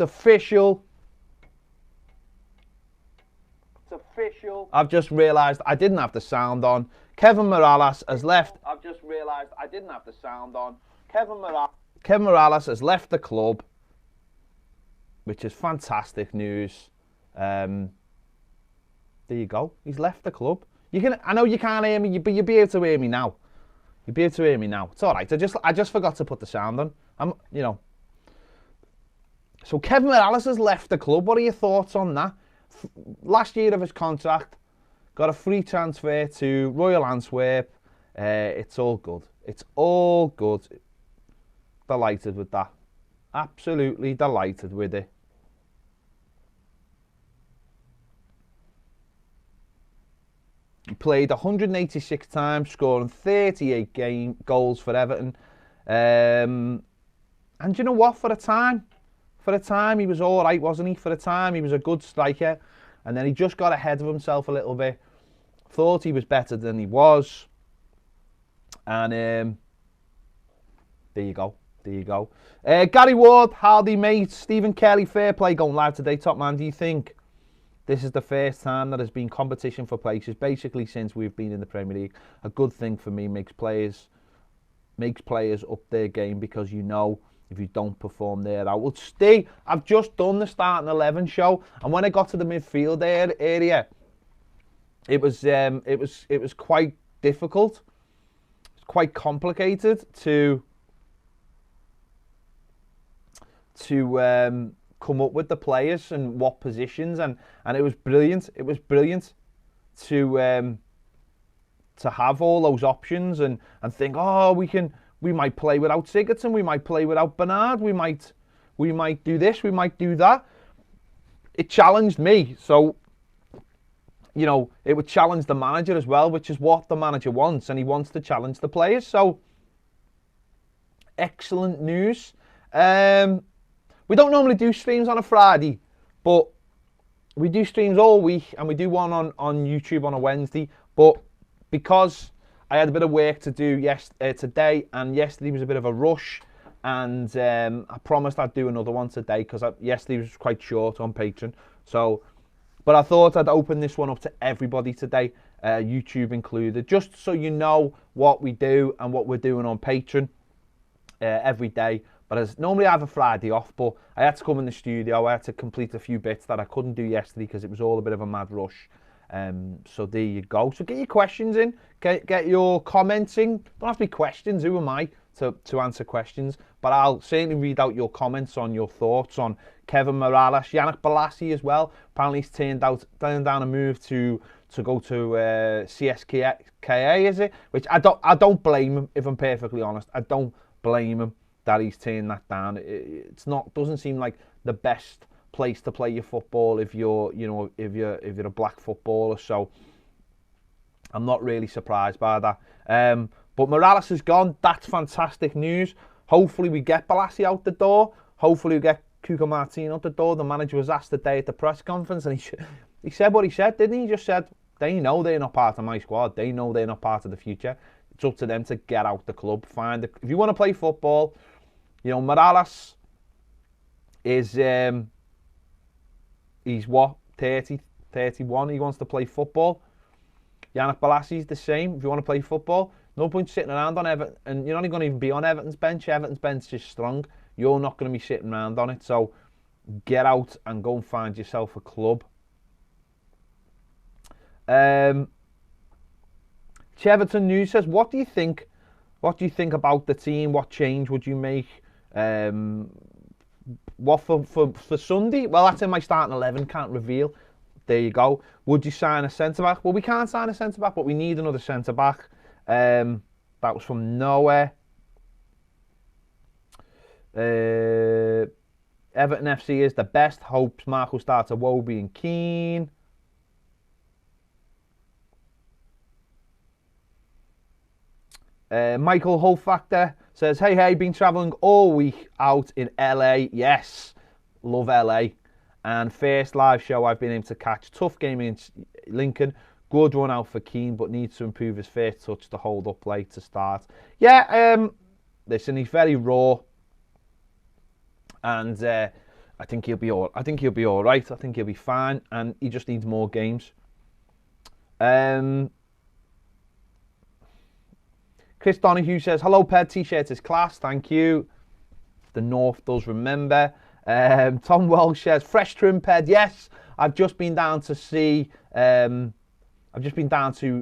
official. It's official. I've just realised I didn't have the sound on. Kevin Morales has left. I've just realised I didn't have the sound on. Kevin Morales has left the club, which is fantastic news. There you go. He's left the club. I know you can't hear me, but you'll be able to hear me now. You'll be able to hear me now. It's all right. I just forgot to put the sound on. So Kevin Morales has left the club. What are your thoughts on that? Last year of his contract, got a free transfer to Royal Antwerp. It's all good. It's all good. Delighted with that. Absolutely delighted with it. He played 186 times, scoring 38 goals for Everton. And you know what? For a time, he was all right, wasn't he? For a time, he was a good striker. And then he just got ahead of himself a little bit. Thought he was better than he was. And there you go. There you go. Gary Ward, howdy mate. Stephen Kelly, fair play going live today. Top man, do you think this is the first time that there's been competition for places, basically since we've been in the Premier League? A good thing for me, makes players up their game, because you know if you don't perform there, I will stay. I've just done the starting 11 show, and when I got to the midfield area, it was quite difficult. It's quite complicated to come up with the players and what positions, and it was brilliant. It was brilliant to have all those options and think, oh, we might play without Sigurdsson, we might play without Bernard, we might do this, we might do that. It challenged me, so it would challenge the manager as well, which is what the manager wants, and he wants to challenge the players. So excellent news. We don't normally do streams on a Friday, but we do streams all week, and we do one on YouTube on a Wednesday. But because I had a bit of work to do today, and yesterday was a bit of a rush, and I promised I'd do another one today, because yesterday was quite short on Patreon. But I thought I'd open this one up to everybody today, YouTube included, just so you know what we do and what we're doing on Patreon every day. But as normally I have a Friday off, but I had to come in the studio. I had to complete a few bits that I couldn't do yesterday because it was all a bit of a mad rush. So there you go. So get your questions in, get your comments in. Don't have to be questions. Who am I to answer questions? But I'll certainly read out your comments on your thoughts on Kevin Morales, Yannick Bolasie as well. Apparently he's turned down a move to go to CSKA, is it? Which I don't blame him, if I'm perfectly honest. I don't blame him that he's turned that down. Doesn't seem like the best place to play your football if you're a black footballer. So I'm not really surprised by that. But Morales is gone. That's fantastic news. Hopefully we get Bolasie out the door. Hopefully we get Cuco Martin out the door. The manager was asked today at the press conference, and he said what he said, didn't he? He just said they know they're not part of my squad. They know they're not part of the future. It's up to them to get out the club. If you want to play football, Morales is he's what, 30, 31. He wants to play football. Yannick Bolasie's the same. If you want to play football, no point sitting around on Everton, and you're not even going to even be on Everton's bench. Everton's bench is strong. You're not going to be sitting around on it. So get out and go and find yourself a club. Everton News says, what do you think about the team? What change would you make? What for Sunday? Well, that's in my starting 11. Can't reveal. There you go. Would you sign a centre-back? Well, we can't sign a centre-back, but we need another centre-back. That was from nowhere. Everton FC is the best. Hopes Marco starts a Wobie and Keane. Michael Hullfactor says, hey, been travelling all week out in LA. Yes, love LA. And first live show I've been able to catch. Tough game against Lincoln. Good run out for Keane, but needs to improve his first touch to hold up late to start. Yeah, listen, he's very raw. And I think he'll be all right. I think he'll be fine, and he just needs more games. Chris Donahue says, hello, Ped, t-shirt is class, thank you. The North does remember. Tom Welsh says, fresh trim, Ped, yes. I've just been down to see,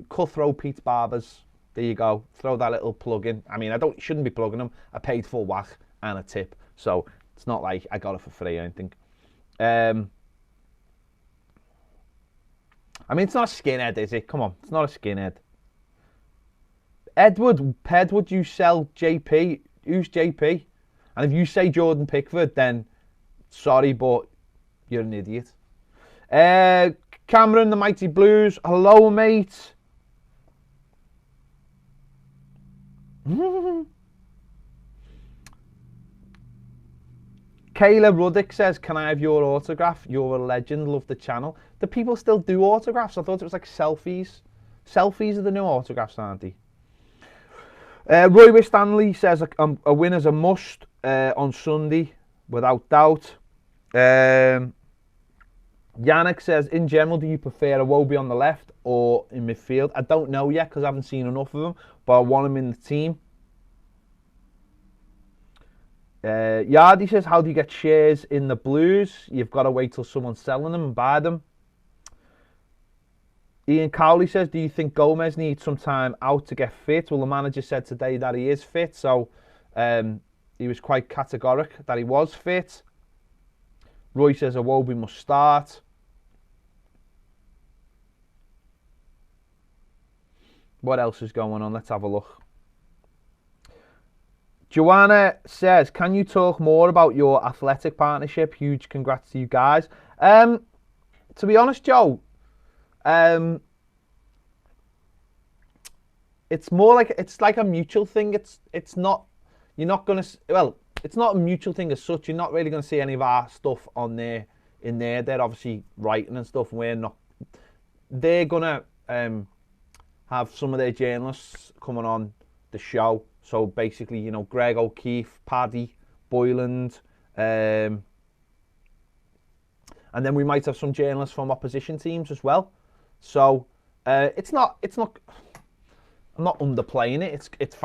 Cutthroat Pete's Barbers. There you go. Throw that little plug in. I mean, shouldn't be plugging them. I paid full whack and a tip. So it's not like I got it for free or anything. I mean, it's not a skinhead, is it? Come on, it's not a skinhead. Edward, Ped, would you sell JP? Who's JP? And if you say Jordan Pickford, then sorry, but you're an idiot. Cameron, the Mighty Blues. Hello, mate. Kayla Ruddick says, can I have your autograph? You're a legend, love the channel. Do people still do autographs? I thought it was like selfies. Selfies are the new autographs, aren't they? Roy Wistanley says, a win is a must on Sunday, without doubt. Yannick says, in general, do you prefer Iwobi on the left or in midfield? I don't know yet because I haven't seen enough of them, but I want him in the team. Yardy says, how do you get shares in the Blues? You've got to wait till someone's selling them and buy them. Ian Cowley says, do you think Gomez needs some time out to get fit? Well, the manager said today that he is fit, so he was quite categoric that he was fit. Roy says, Iwobi must start. What else is going on? Let's have a look. Joanna says, can you talk more about your athletic partnership? Huge congrats to you guys. To be honest, Joe, it's more like it's like a mutual thing. It's not, you're not gonna, well, it's not a mutual thing as such. You're not really gonna see any of our stuff on there in there. They're obviously writing and stuff, and we're not. They're gonna have some of their journalists coming on the show. So basically, you know, Greg O'Keefe, Paddy Boyland, and then we might have some journalists from opposition teams as well. So it's not. I'm not underplaying it. It's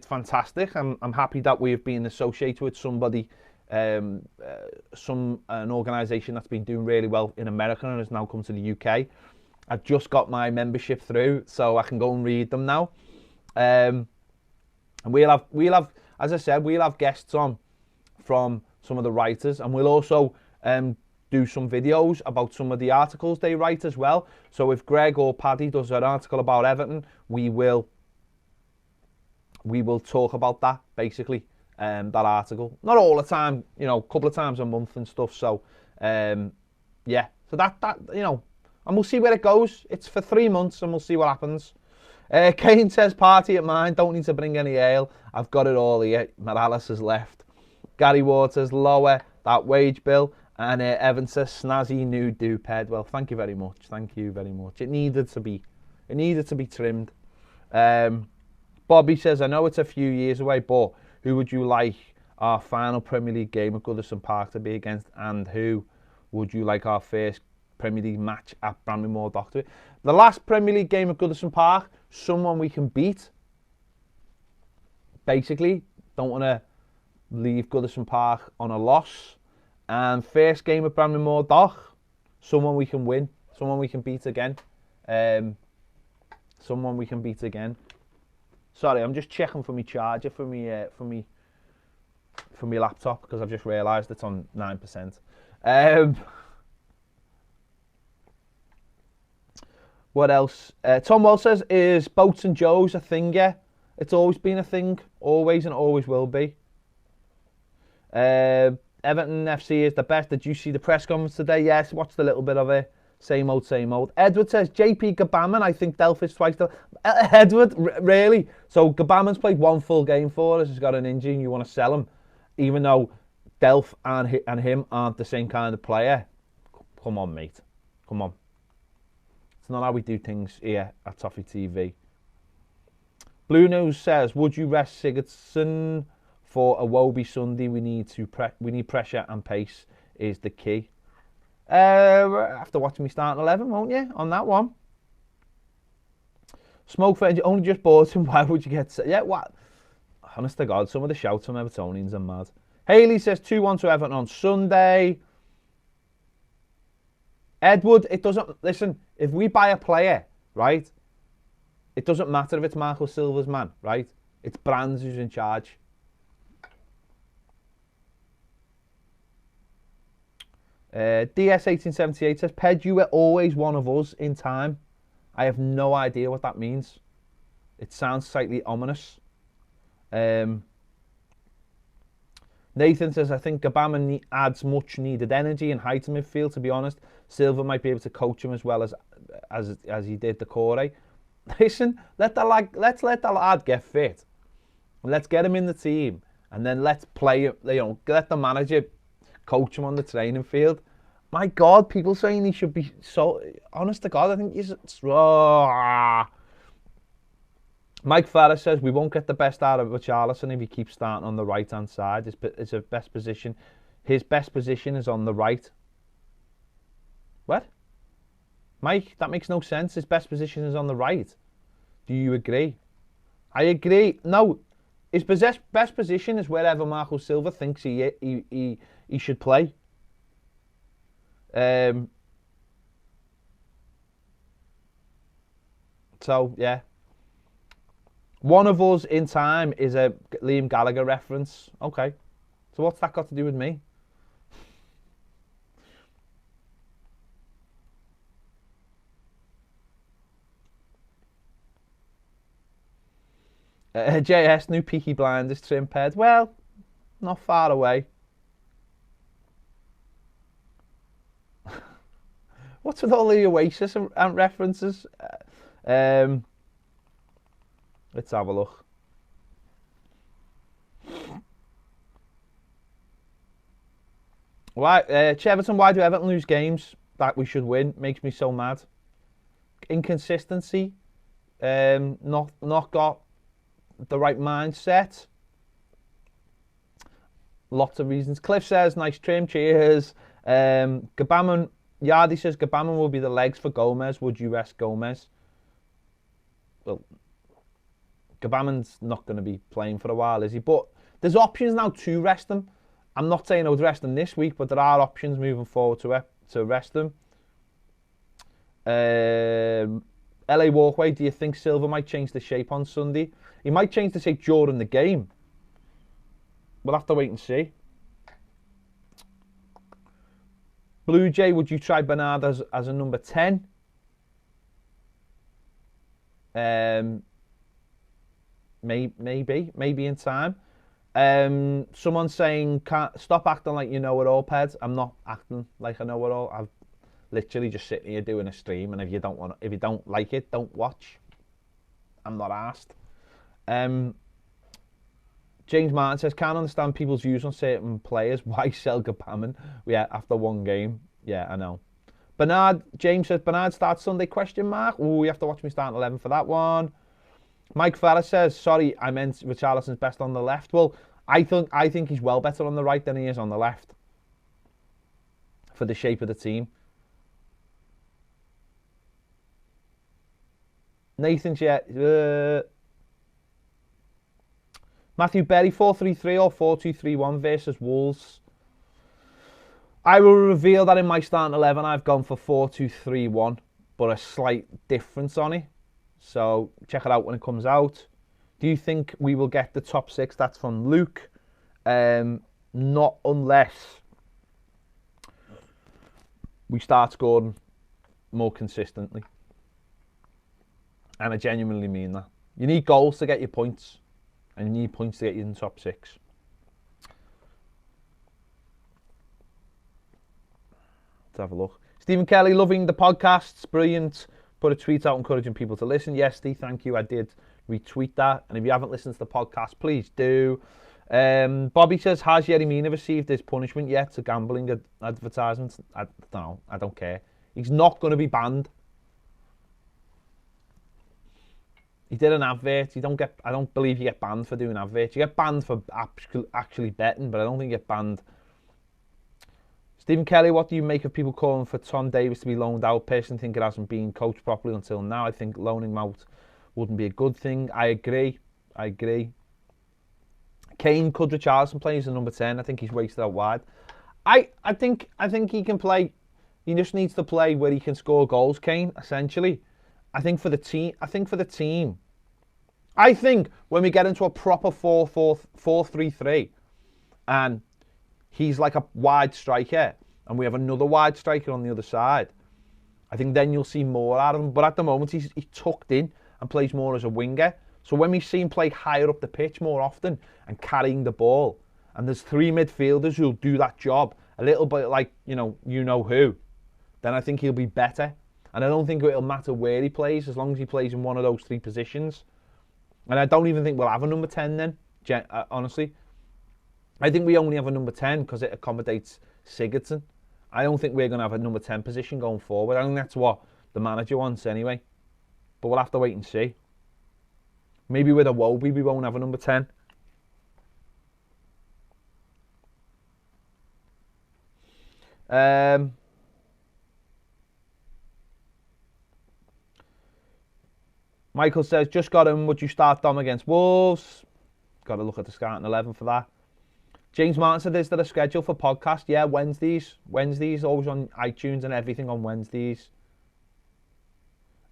fantastic. I'm happy that we've been associated with somebody, an organisation that's been doing really well in America and has now come to the UK. I've just got my membership through, so I can go and read them now. And we'll have, as I said, we'll have guests on from some of the writers, and we'll also do some videos about some of the articles they write as well. So if Greg or Paddy does an article about Everton, we will talk about that, basically, that article. Not all the time, you know, a couple of times a month and stuff. So, yeah, so that you know, and we'll see where it goes. It's for 3 months, and we'll see what happens. Kane says, party at mine, don't need to bring any ale. I've got it all here. Morales has left. Gary Waters, lower that wage bill. And Evan says, snazzy new duped. Well, thank you very much. Thank you very much. It needed to be trimmed. Bobby says, I know it's a few years away, but who would you like our final Premier League game at Goodison Park to be against? And who would you like our first Premier League match at Bramley-Moore Dock to be? The last Premier League game at Goodison Park, someone we can beat. Basically, don't want to leave Goodison Park on a loss. And first game at Bramley-Moore Dock, someone we can win, someone we can beat again. Someone we can beat again. Sorry, I'm just checking for my charger for me laptop because I've just realised it's on 9%. What else? Tom Wells says, is Boats and Joes a thing? Yeah, it's always been a thing, always and always will be. Everton FC is the best. Did you see the press conference today? Yes, watched a little bit of it. Same old, same old. Edward says, JP Gabaman, I think Delph is twice the... Edward, really? So Gabaman's played one full game for us. He's got an injury and you want to sell him, even though Delph and him aren't the same kind of player. Come on, mate. Come on. It's not how we do things here at Toffee TV. Blue Nose says, would you rest Sigurdsson for a Iwobi Sunday? We need pressure and pace is the key. After watching me starting 11, won't you, on that one? Smoke for only just bought him. Why would you get... Yeah, what? Honest to God, some of the shouts from Evertonians are mad. Haley says 2-1 to Everton on Sunday. Edward, it doesn't... Listen, if we buy a player, right, it doesn't matter if it's Marco Silva's man, right? It's Brands who's in charge. DS1878 says, Ped, you were always one of us in time. I have no idea what that means. It sounds slightly ominous. Nathan says, I think Gabama adds much needed energy and height in midfield, to be honest. Silva might be able to coach him as well as he did the Corey. Listen, let's let the lad get fit. Let's get him in the team. And then let's play, let the manager coach him on the training field. My God, people saying he should be so... Honest to God, I think he's... Mike Farah says, we won't get the best out of Richarlison if he keeps starting on the right-hand side. His best position is on the right. What? Mike, that makes no sense. His best position is on the right. Do you agree? I agree. No, his best position is wherever Marco Silva thinks he should play. So, yeah. One of us in time is a Liam Gallagher reference. Okay. So what's that got to do with me? JS, new Peaky Blinders trim paired. Well, not far away. What's with all the Oasis and references? Let's have a look. Why, Cheverton, why do Everton lose games that we should win? Makes me so mad. Inconsistency. Not got the right mindset. Lots of reasons. Cliff says, nice trim, cheers. Gabamon, Yardi says, Gabamon will be the legs for Gomez. Would you rest Gomez? Well, Gabamon's not going to be playing for a while, is he? But there's options now to rest him. I'm not saying I would rest him this week, but there are options moving forward to rest him. LA Walkway, do you think Silva might change the shape on Sunday? He might change the shape during the game. We'll have to wait and see. Blue Jay, would you try Bernard as a number 10? Maybe in time. Someone saying, stop acting like you know it all, Ped. I'm not acting like I know it all. I've literally just sitting here doing a stream, and if you don't like it, don't watch. I'm not asked. James Martin says, can't understand people's views on certain players. Why sell Gabamon? Yeah, after one game. Yeah, I know. James says, Bernard starts Sunday, question mark. Oh, you have to watch me start 11 for that one. Mike Farah says, sorry, I meant Richarlison's best on the left. Well, I think he's well better on the right than he is on the left. For the shape of the team. Nathan's Matthew Berry, 4-3-3 or 4-2-3-1 versus Wolves. I will reveal that in my starting 11 I've gone for 4-2-3-1, but a slight difference on it. So check it out when it comes out. Do you think we will get the top 6? That's from Luke. Not unless we start scoring more consistently. And I genuinely mean that. You need goals to get your points. And you need points to get you in the top 6. Let's have a look. Stephen Kelly, loving the podcasts. Brilliant. Put a tweet out encouraging people to listen. Yes, Steve, thank you. I did retweet that. And if you haven't listened to the podcast, please do. Bobby says, has Yerry Mina received his punishment yet to gambling advertisements? I don't care. He's not going to be banned. He did an advert. I don't believe you get banned for doing adverts. You get banned for actually betting, but I don't think you get banned. Stephen Kelly, what do you make of people calling for Tom Davies to be loaned out? Personally think it hasn't been coached properly until now. I think loaning him out wouldn't be a good thing. I agree. Kane, could Richarlison play as a number 10? I think he's wasted out wide. I think he can play. He just needs to play where he can score goals, Kane, essentially. I think for the team, I think when we get into a proper 4-4-3-3 and he's like a wide striker and we have another wide striker on the other side, I think then you'll see more out of him. But at the moment, he's tucked in and plays more as a winger. So when we see him play higher up the pitch more often and carrying the ball, and there's 3 midfielders who'll do that job a little bit like, you know who, then I think he'll be better. And I don't think it'll matter where he plays as long as he plays in one of those 3 positions. And I don't even think we'll have a number 10 then, honestly. I think we only have a number 10 because it accommodates Sigurdsson. I don't think we're going to have a number 10 position going forward. I think that's what the manager wants anyway. But we'll have to wait and see. Maybe with Iwobi we won't have a number 10. Michael says, just got him. Would you start Dom against Wolves? Got to look at the starting 11 for that. James Martin said, is there a schedule for podcast? Yeah, Wednesdays. Wednesdays, always on iTunes and everything on Wednesdays.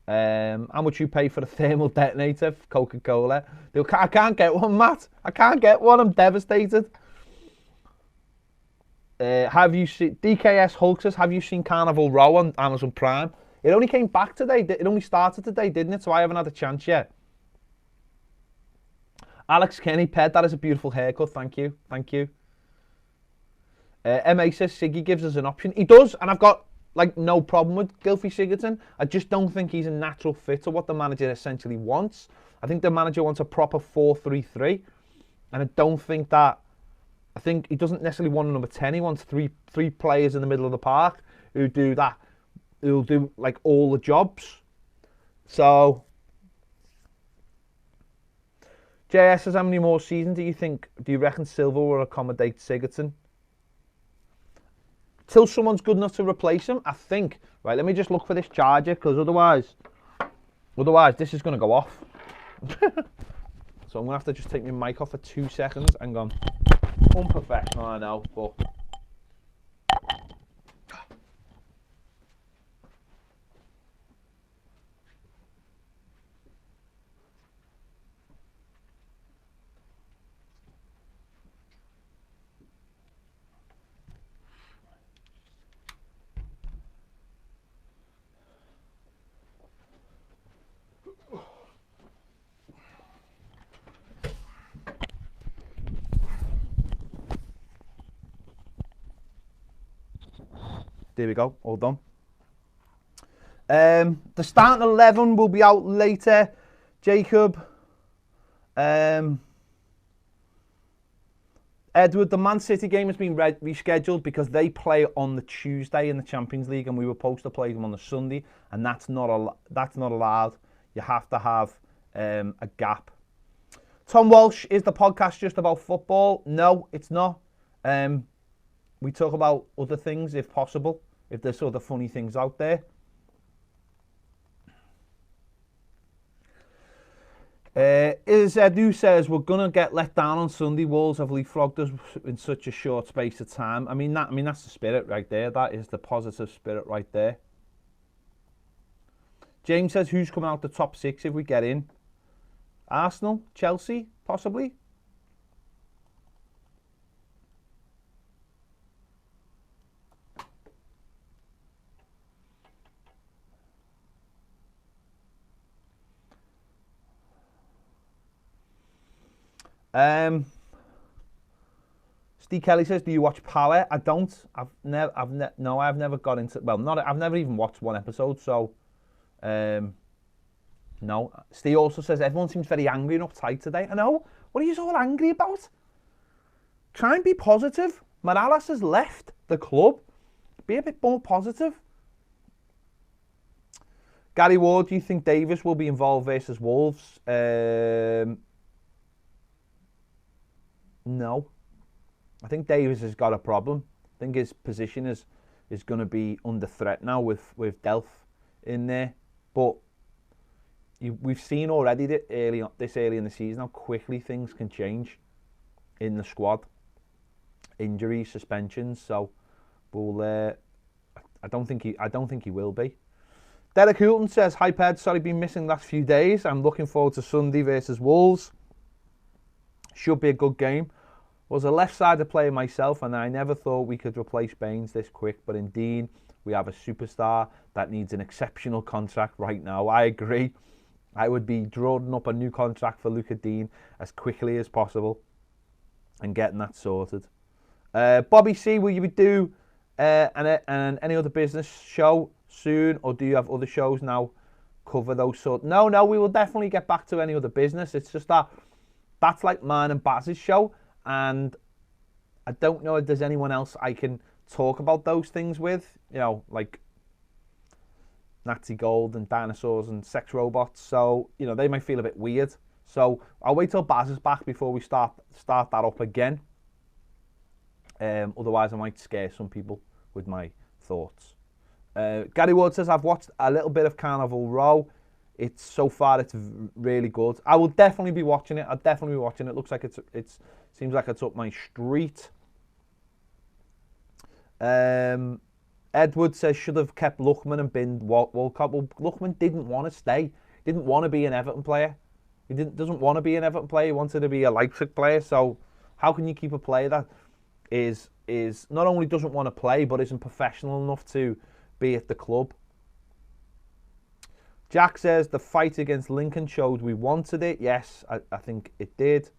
How much you pay for a thermal detonator for Coca-Cola? I can't get one, Matt. I can't get one. I'm devastated. Have you seen DKS Hulk says, have you seen Carnival Row on Amazon Prime? It only came back today. It only started today, didn't it? So I haven't had a chance yet. Alex Kenny, Ped, that is a beautiful haircut. Thank you. Thank you. MA says Siggy gives us an option. He does, and I've got no problem with Gylfi Sigurdsson. I just don't think he's a natural fit to what the manager essentially wants. I think the manager wants a proper 4-3-3, and I don't think that. I think he doesn't necessarily want a number 10. He wants three players in the middle of the park who do that, who'll do all the jobs. So JS says, how many more seasons do you reckon Silva will accommodate Sigurdsson? Till someone's good enough to replace him, I think. Right, let me just look for this charger, because otherwise this is going to go off. So I'm going to have to just take my mic off for 2 seconds and go, unprofessional, I know, but... There we go, all done. The starting 11 will be out later. Jacob. Edward, the Man City game has been rescheduled because they play on the Tuesday in the Champions League and we were supposed to play them on the Sunday, and that's not allowed. You have to have a gap. Tom Walsh, is the podcast just about football? No, it's not. We talk about other things if possible, if there's other funny things out there. Edu says, we're going to get let down on Sunday. Wolves have leapfrogged us in such a short space of time. I mean, that's the spirit right there. That is the positive spirit right there. James says, who's coming out the top 6 if we get in? Arsenal, Chelsea, possibly. Steve Kelly says, do you watch Power? I don't. I've never got into, I've never even watched one episode, so no. Steve also says, everyone seems very angry and uptight today. I know. What are you so angry about? Try and be positive. Morales has left the club. Be a bit more positive. Gary Ward, do you think Davis will be involved versus Wolves? No. I think Davis has got a problem. I think his position is going to be under threat now with Delph in there. But we've seen already that this early in the season how quickly things can change in the squad. Injuries, suspensions. So we'll. I don't think he will be. Derek Houlton says, "Hi Ped, sorry been missing the last few days. I'm looking forward to Sunday versus Wolves. Should be a good game. Was a left-sided player myself, and I never thought we could replace Baines this quick. But indeed, we have a superstar that needs an exceptional contract right now." I agree. I would be drawing up a new contract for Luca Dean as quickly as possible and getting that sorted. Bobby C, will you do any other business show soon, or do you have other shows now cover those sort? No, we will definitely get back to any other business. It's just that's like mine and Baz's show, and I don't know if there's anyone else I can talk about those things with, you know, like Nazi gold and dinosaurs and sex robots. So, you know, they might feel a bit weird. So I'll wait till Baz is back before we start that up again. Otherwise, I might scare some people with my thoughts. Gary Ward says, "I've watched a little bit of Carnival Row. So far it's really good. I will definitely be watching it. I'll definitely be watching it. Looks like it seems like it's up my street." Edward says, "Should have kept Luckman and binned Walcott." Well, Luckman didn't want to stay. He didn't want to be an Everton player. He doesn't want to be an Everton player. He wanted to be a Leipzig player. So how can you keep a player that is not only doesn't want to play, but isn't professional enough to be at the club? Jack says, "The fight against Lincoln showed we wanted it." Yes, I think it did.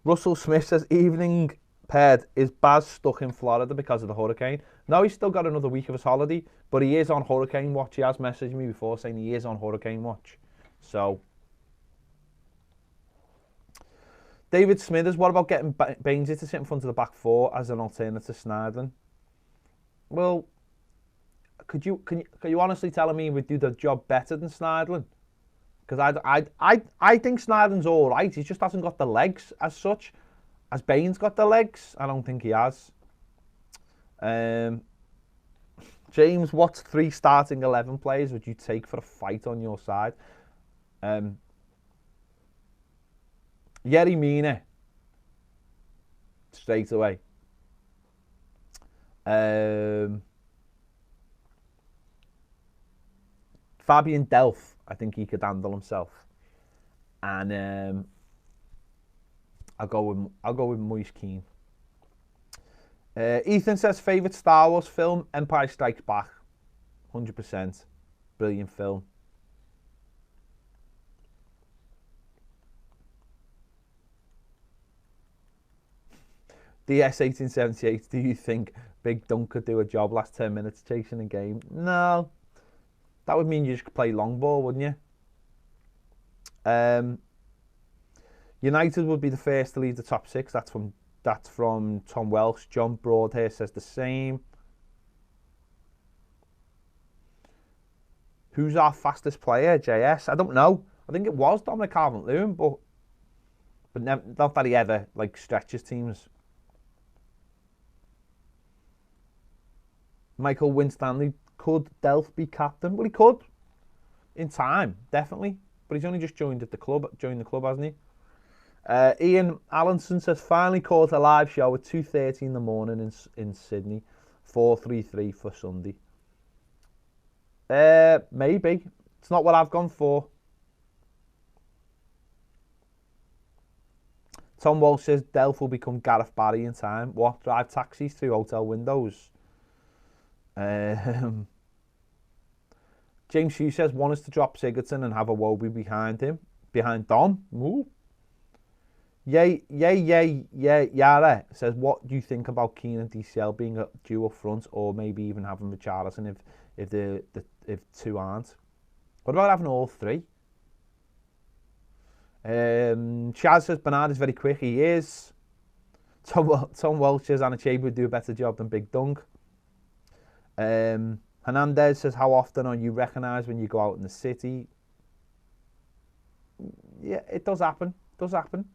Russell Smith says, "Evening, Ped. Is Baz stuck in Florida because of the hurricane?" No, he's still got another week of his holiday, but he is on hurricane watch. He has messaged me before saying he is on hurricane watch. So, David Smithers, what about getting Bainesy to sit in front of the back four as an alternative to Sneijderlin? Well, can you honestly tell me he would do the job better than Sneijderlin? Because I think Sneijderlin's all right. He just hasn't got the legs as such. As Baines got the legs, I don't think he has. James, what 3 starting 11 players would you take for a fight on your side? Yerry Mina, straight away. Fabian Delph, I think he could handle himself. And I'll go with Moise Keane. Ethan says, "Favourite Star Wars film? Empire Strikes Back. 100%. Brilliant film." DS1878, "Do you think Big Dunk could do a job last 10 minutes chasing a game?" No. That would mean you just play long ball, wouldn't you? United would be the first to leave the top 6. That's from Tom Welsh. John Broadhair says the same. Who's our fastest player? JS? I don't know. I think it was Dominic Calvert-Lewin, but not that he ever stretches teams. Michael Winstanley, could Delph be captain? Well, he could in time, definitely. But he's only just joined the club, hasn't he? Ian Allenson says, "Finally caught a live show at 2:30 in the morning in Sydney. 4:33 for Sunday." Maybe. It's not what I've gone for. Tom Walsh says, "Delph will become Gareth Barry in time." What? Drive taxis through hotel windows? James Hughes says, "One is to drop Sigurdsson and have a Wobie behind Dom." Ooh. Yara says, "What do you think about Keane and DCL being a duo up front, or maybe even having Richarlison if 2 aren't? What about having all 3? Chaz says, "Bernard is very quick." He is. Tom Welch says, "Anachabe would do a better job than Big Dunk." Hernandez says, "How often are you recognised when you go out in the city?" Yeah, it does happen. Does happen.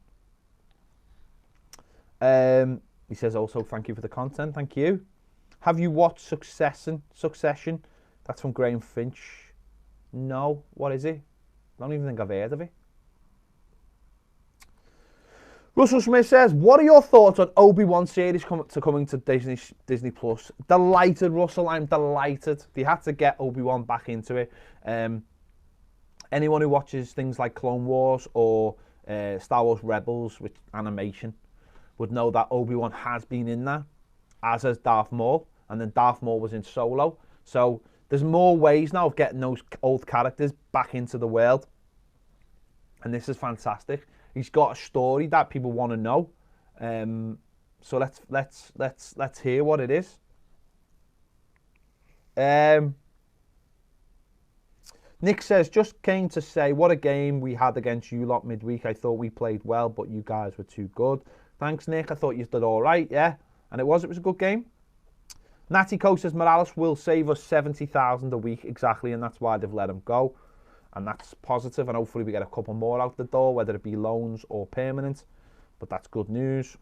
He says also, thank you for the content. Thank you. Have you watched Succession? That's from Graham Finch. No. What is it? I don't even think I've heard of it. Russell Smith says, what are your thoughts on Obi-Wan series coming to Disney Plus? Delighted, Russell. I'm delighted. They had to get Obi-Wan back into it. Anyone who watches things like Clone Wars or Star Wars Rebels with animation would know that Obi-Wan has been in there, as has Darth Maul, and then Darth Maul was in Solo. So there's more ways now of getting those old characters back into the world, and this is fantastic. He's got a story that people want to know, so let's hear what it is. Nick says, just came to say, what a game we had against you lot midweek. I thought we played well, but you guys were too good. Thanks, Nick. I thought you did all right, yeah. And it was a good game. Natty Co says, Morales will save us 70,000 a week, exactly, and that's why they've let him go. And that's positive, and hopefully we get a couple more out the door, whether it be loans or permanent. But that's good news.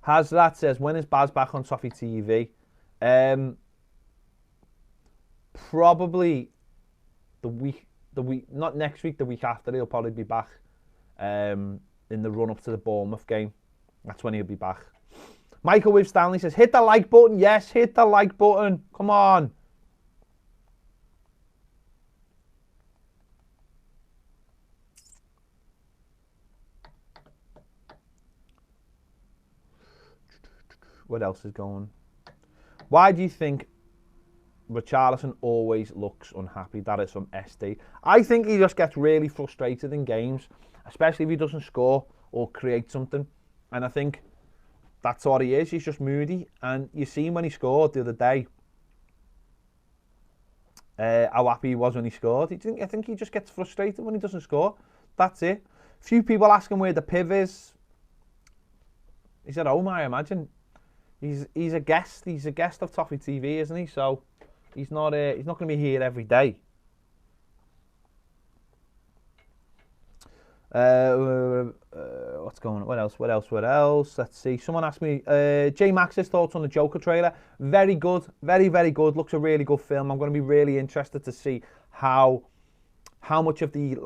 Hazrat says, when is Baz back on Toffee TV? Probably the week, not next week, the week after. He'll probably be back in the run-up to the Bournemouth game. That's when he'll be back. Michael With Stanley says, hit the like button. Yes, hit the like button. Come on. What else is going? Why do you think Richarlison always looks unhappy? That is from SD. I think he just gets really frustrated in games, especially if he doesn't score or create something. And I think that's what he is. He's just moody. And you see him when he scored the other day, how happy he was when he scored. I think he just gets frustrated when he doesn't score. That's it. Few people ask him where the piv is. He's at home, I imagine. He's a guest. He's a guest of Toffee TV, isn't he? So he's not going to be here every day. What's going on? What else? Let's see. Someone asked me, J Max's thoughts on the Joker trailer. Very good. Very, very good. Looks a really good film. I'm going to be really interested to see how much of the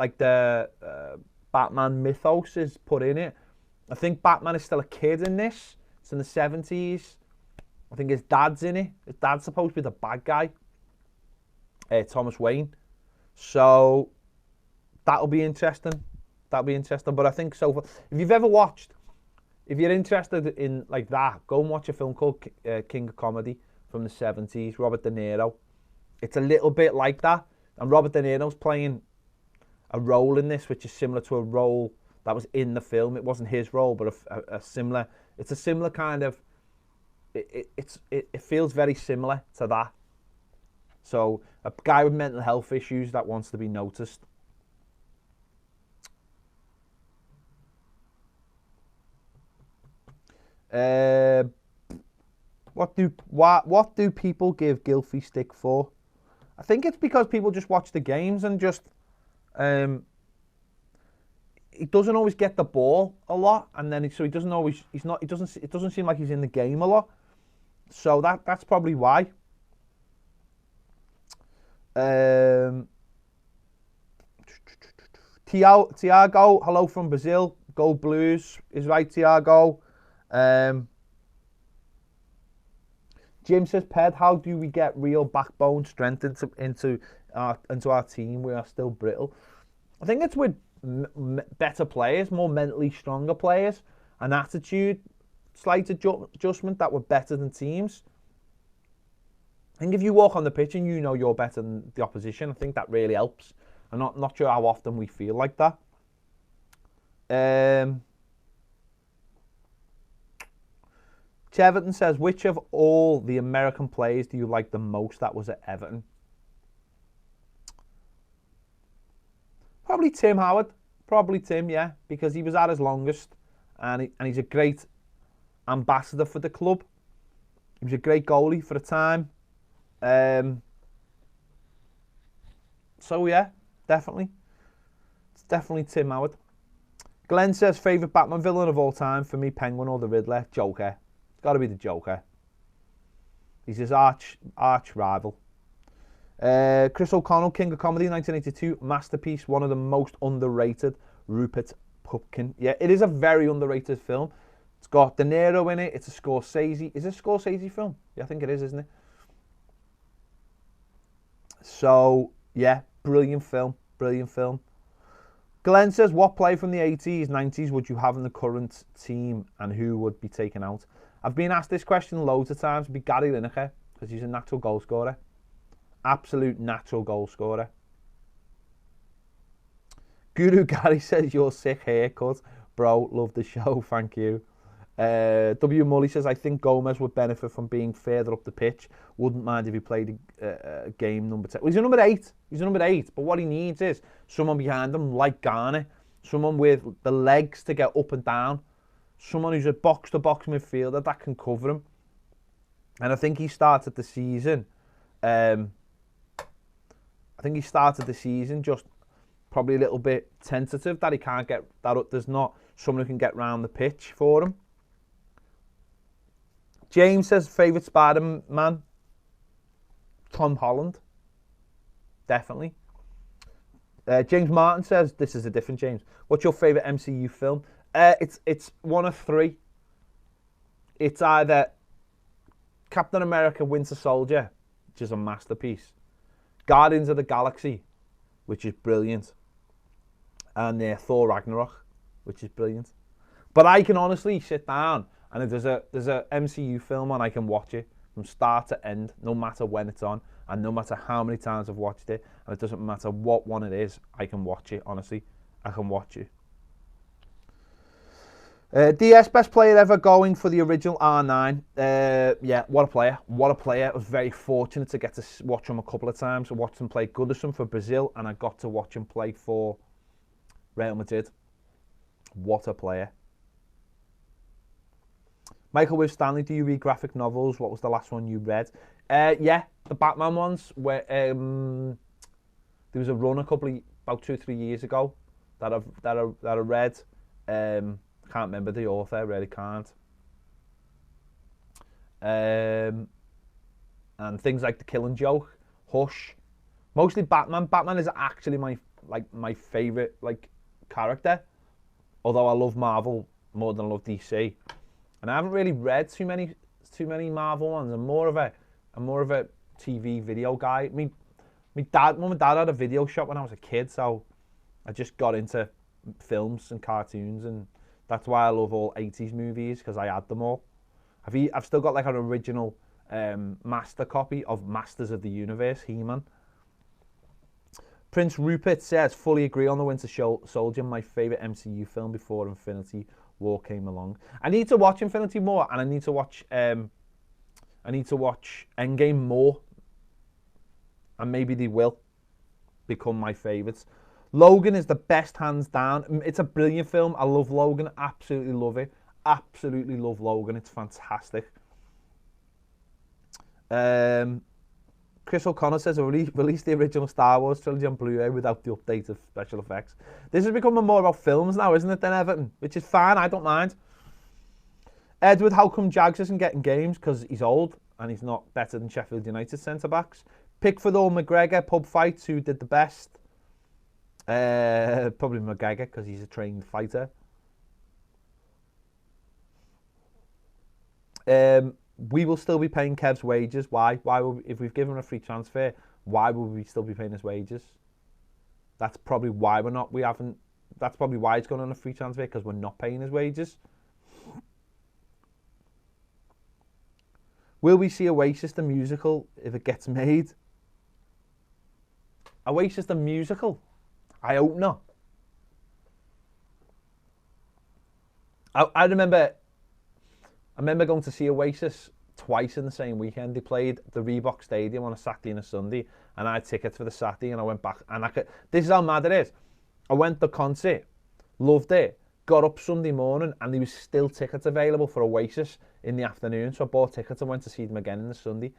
Batman mythos is put in it. I think Batman is still a kid in this. It's in the 70s. I think his dad's in it. His dad's supposed to be the bad guy. Thomas Wayne. So that'll be interesting. But I think so far, if you're interested in like that, go and watch a film called King of Comedy from the 70s, Robert De Niro. It's a little bit like that. And Robert De Niro's playing a role in this, which is similar to a role that was in the film. It wasn't his role, but a similar. It's a similar kind of. It feels very similar to that. So a guy with mental health issues that wants to be noticed. What do people give Gylfi stick for? I think it's because people just watch the games and just he doesn't always get the ball a lot, and then so he doesn't always it doesn't seem like he's in the game a lot. So that's probably why. Tiago, hello from Brazil. Go Blues is right, Tiago. Jim says, Ped, how do we get real backbone strength into our team? We are still brittle. I think it's with better players, more mentally stronger players, an attitude, slight adjustment that we're better than teams. I think if you walk on the pitch and you know you're better than the opposition, I think that really helps. I'm not sure how often we feel like that. Everton says, which of all the American players do you like the most that was at Everton? Probably Tim Howard. Probably Tim, yeah, because he was at his longest, and he's a great ambassador for the club. He was a great goalie for the time. So yeah, definitely. Definitely Tim Howard. Glenn says, favourite Batman villain of all time? For me, Penguin or the Riddler? Joker. It's got to be the Joker. He's his arch rival. Chris O'Connell, King of Comedy, 1982. Masterpiece, one of the most underrated. Rupert Pupkin. Yeah, it is a very underrated film. It's got De Niro in it. It's a Scorsese. Is it a Scorsese film? Yeah, I think it is, isn't it? So, yeah, brilliant film. Brilliant film. Glenn says, what player from the 80s, 90s would you have in the current team and who would be taken out? I've been asked this question loads of times. It'd be Gary Lineker, because he's a natural goal scorer. Absolute natural goal scorer. Guru Gary says, your sick haircut. Bro, love the show, thank you. W. Mully says, I think Gomez would benefit from being further up the pitch. Wouldn't mind if he played a game number 10. Well, he's a number 8. He's a number 8. But what he needs is someone behind him like Garner. Someone with the legs to get up and down. Someone who's a box-to-box midfielder that can cover him. And I think he started the season... just probably a little bit tentative that he can't get... that there's not someone who can get round the pitch for him. James says, favourite Spider-Man? Tom Holland. Definitely. James Martin says, this is a different James. What's your favourite MCU film? It's one of 3. It's either Captain America Winter Soldier, which is a masterpiece. Guardians of the Galaxy, which is brilliant. And Thor Ragnarok, which is brilliant. But I can honestly sit down and if there's a MCU film on, I can watch it from start to end, no matter when it's on, and no matter how many times I've watched it, and it doesn't matter what one it is, I can watch it, honestly. I can watch it. DS, best player ever, going for the original R9. Yeah, what a player. What a player. I was very fortunate to get to watch him a couple of times. I watched him play Goodison for Brazil, and I got to watch him play for Real Madrid. What a player. Michael Will Stanley, do you read graphic novels? What was the last one you read? Yeah, the Batman ones. Where there was a run about 2 or 3 years ago that I read. Can't remember the author, I really can't. And things like The Killing Joke, Hush. Mostly Batman. Batman is actually my favourite character. Although I love Marvel more than I love DC. And I haven't really read too many Marvel ones. I'm more of a TV video guy. Mum and dad had a video shop when I was a kid, so I just got into films and cartoons, and that's why I love all 80s movies, because I had them all. I've still got an original master copy of Masters of the Universe, He-Man. Prince Rupert says, fully agree on The Winter Soldier, my favourite MCU film before Infinity War came along. I need to watch Infinity War, and I need to watch Endgame more, and maybe they will become my favourites. Logan is the best, hands down. It's a brilliant film. I love Logan. Absolutely love it. Absolutely love Logan. It's fantastic. Chris O'Connor says, release the original Star Wars trilogy on Blu-ray without the updated special effects. This is becoming more about films now, isn't it, than Everton? Which is fine. I don't mind. Edward, how come Jags isn't getting games? Because he's old and he's not better than Sheffield United centre-backs. Pickford or McGregor, pub fights, who did the best? Probably McGregor, because he's a trained fighter. We will still be paying Kev's wages. Why? If we've given him a free transfer, why would we still be paying his wages? That's probably why that's probably why he's gone on a free transfer, because we're not paying his wages. Will we see Oasis the musical if it gets made? Oasis the musical? I hope not. I remember going to see Oasis twice in the same weekend. They played the Reebok Stadium on a Saturday and a Sunday, and I had tickets for the Saturday, and I went back. And this is how mad it is. I went to the concert, loved it, got up Sunday morning, and there was still tickets available for Oasis in the afternoon. So I bought tickets and went to see them again on the Sunday.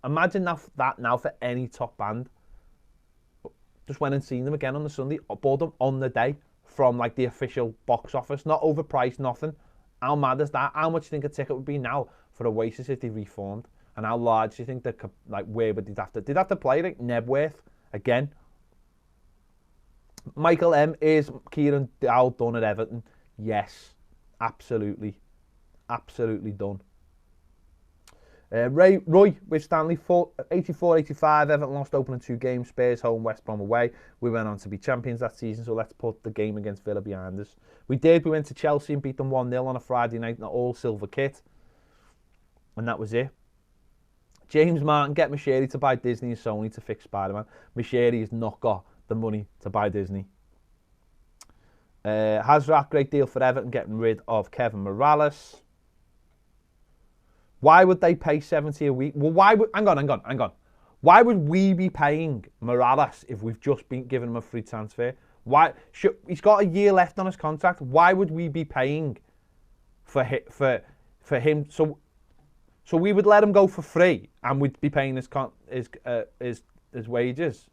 Imagine that now for any top band. Just went and seen them again on the Sunday. I bought them on the day from like the official box office. Not overpriced, nothing. How mad is that? How much do you think a ticket would be now for Oasis if they reformed? And how large do you think they could, like, where would they'd have to? They'd have to play like Nebworth again. Michael M, is Kieran Dowell done at Everton? Yes, absolutely, absolutely done. Roy with Stanley, 84-85. Everton lost opening 2 games. Spurs home, West Brom away. We went on to be champions that season, so let's put the game against Villa behind us. We did. We went to Chelsea and beat them 1-0 on a Friday night in an all-silver kit. And that was it. James Martin, get Mashiri to buy Disney and Sony to fix Spider-Man. Mashiri has not got the money to buy Disney. Hazrat, great deal for Everton, getting rid of Kevin Morales. Why would they pay 70 a week? Well, why would... Hang on. Why would we be paying Morales if we've just been giving him a free transfer? Why? He's got a year left on his contract. Why would we be paying for him? So we would let him go for free, and we'd be paying his wages.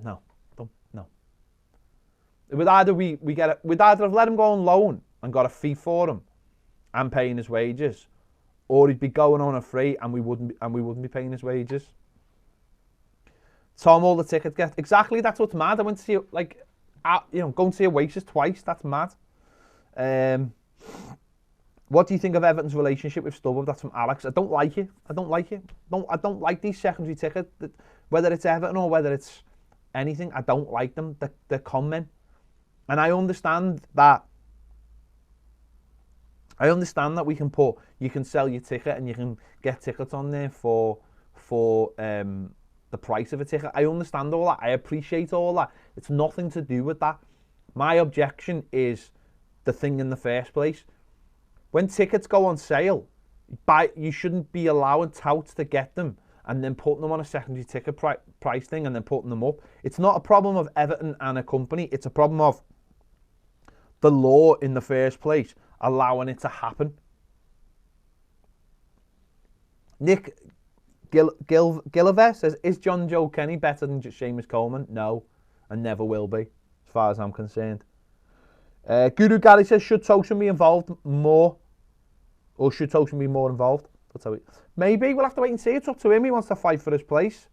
No. We'd either we'd either have let him go on loan and got a fee for him and paying his wages, or he'd be going on a free and we wouldn't be paying his wages. Tom, all the tickets get exactly. That's what's mad. I went to see going to see Oasis twice. That's mad. What do you think of Everton's relationship with StubHub? That's from Alex. I don't like it. I don't like these secondary tickets. Whether it's Everton or whether it's anything, I don't like them. They're con men. And I understand that. You can sell your ticket and you can get tickets on there for the price of a ticket. I understand all that. I appreciate all that. It's nothing to do with that. My objection is the thing in the first place. When tickets go on sale, you shouldn't be allowing touts to get them and then putting them on a secondary ticket price thing and then putting them up. It's not a problem of Everton and a company. It's a problem of the law in the first place allowing it to happen. Nick Gilliver says, is John Joe Kenny better than Seamus Coleman? No, and never will be, as far as I'm concerned. Guru Gary says, should Tosin be involved more? Or should Tosin be more involved? That's how maybe, we'll have to wait and see. It's up to him. He wants to fight for his place.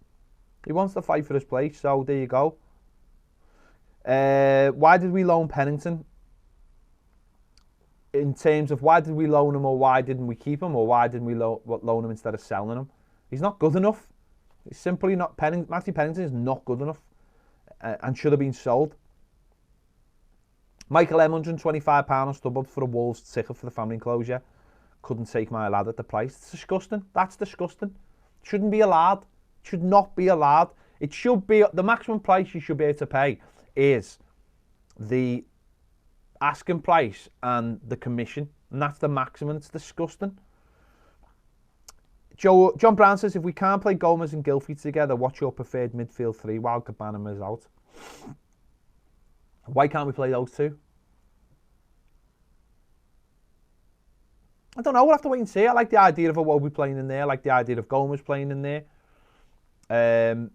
So there you go. Why did we loan Pennington? In terms of why did we loan him, or why didn't we keep him, or why didn't we loan him instead of selling him? He's not good enough. He's simply not. Matthew Pennington is not good enough and should have been sold. Michael M, £125 on StubHub for a Wolves ticket for the family enclosure. Couldn't take my lad at the price. It's disgusting. That's disgusting. Shouldn't be allowed. Should not be allowed. It should be the maximum price you should be able to pay is the asking price and the commission, and that's the maximum. It's disgusting. John Brown says, if we can't play Gomez and Gylfi together, what's your preferred midfield three while Cabanham is out? Why can't we play those two? I don't know. We'll have to wait and see. I like the idea of Iwobi playing in there. I like the idea of Gomez playing in there. And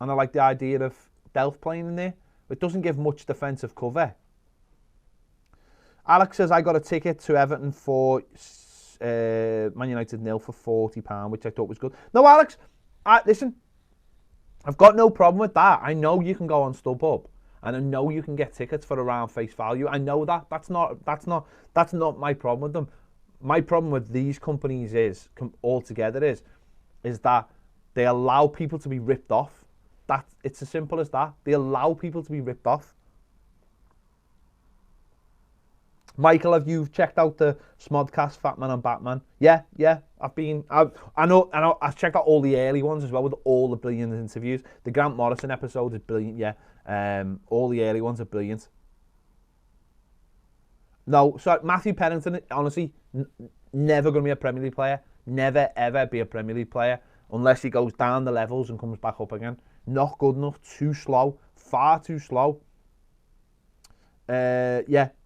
I like the idea of Delph playing in there. It doesn't give much defensive cover. Alex says, I got a ticket to Everton for Man United 0 for £40, which I thought was good. No, Alex, listen, I've got no problem with that. I know you can go on StubHub, and I know you can get tickets for around face value. I know that. That's not my problem with them. My problem with these companies is that they allow people to be ripped off. It's as simple as that. They allow people to be ripped off. Michael, have you checked out the Smodcast Fat Man and Batman? Yeah. I know. I've checked out all the early ones as well with all the brilliant interviews. The Grant Morrison episode is brilliant. Yeah. All the early ones are brilliant. No, so Matthew Pennington, honestly, never going to be a Premier League player. Never ever be a Premier League player unless he goes down the levels and comes back up again. Not good enough. Too slow. Far too slow.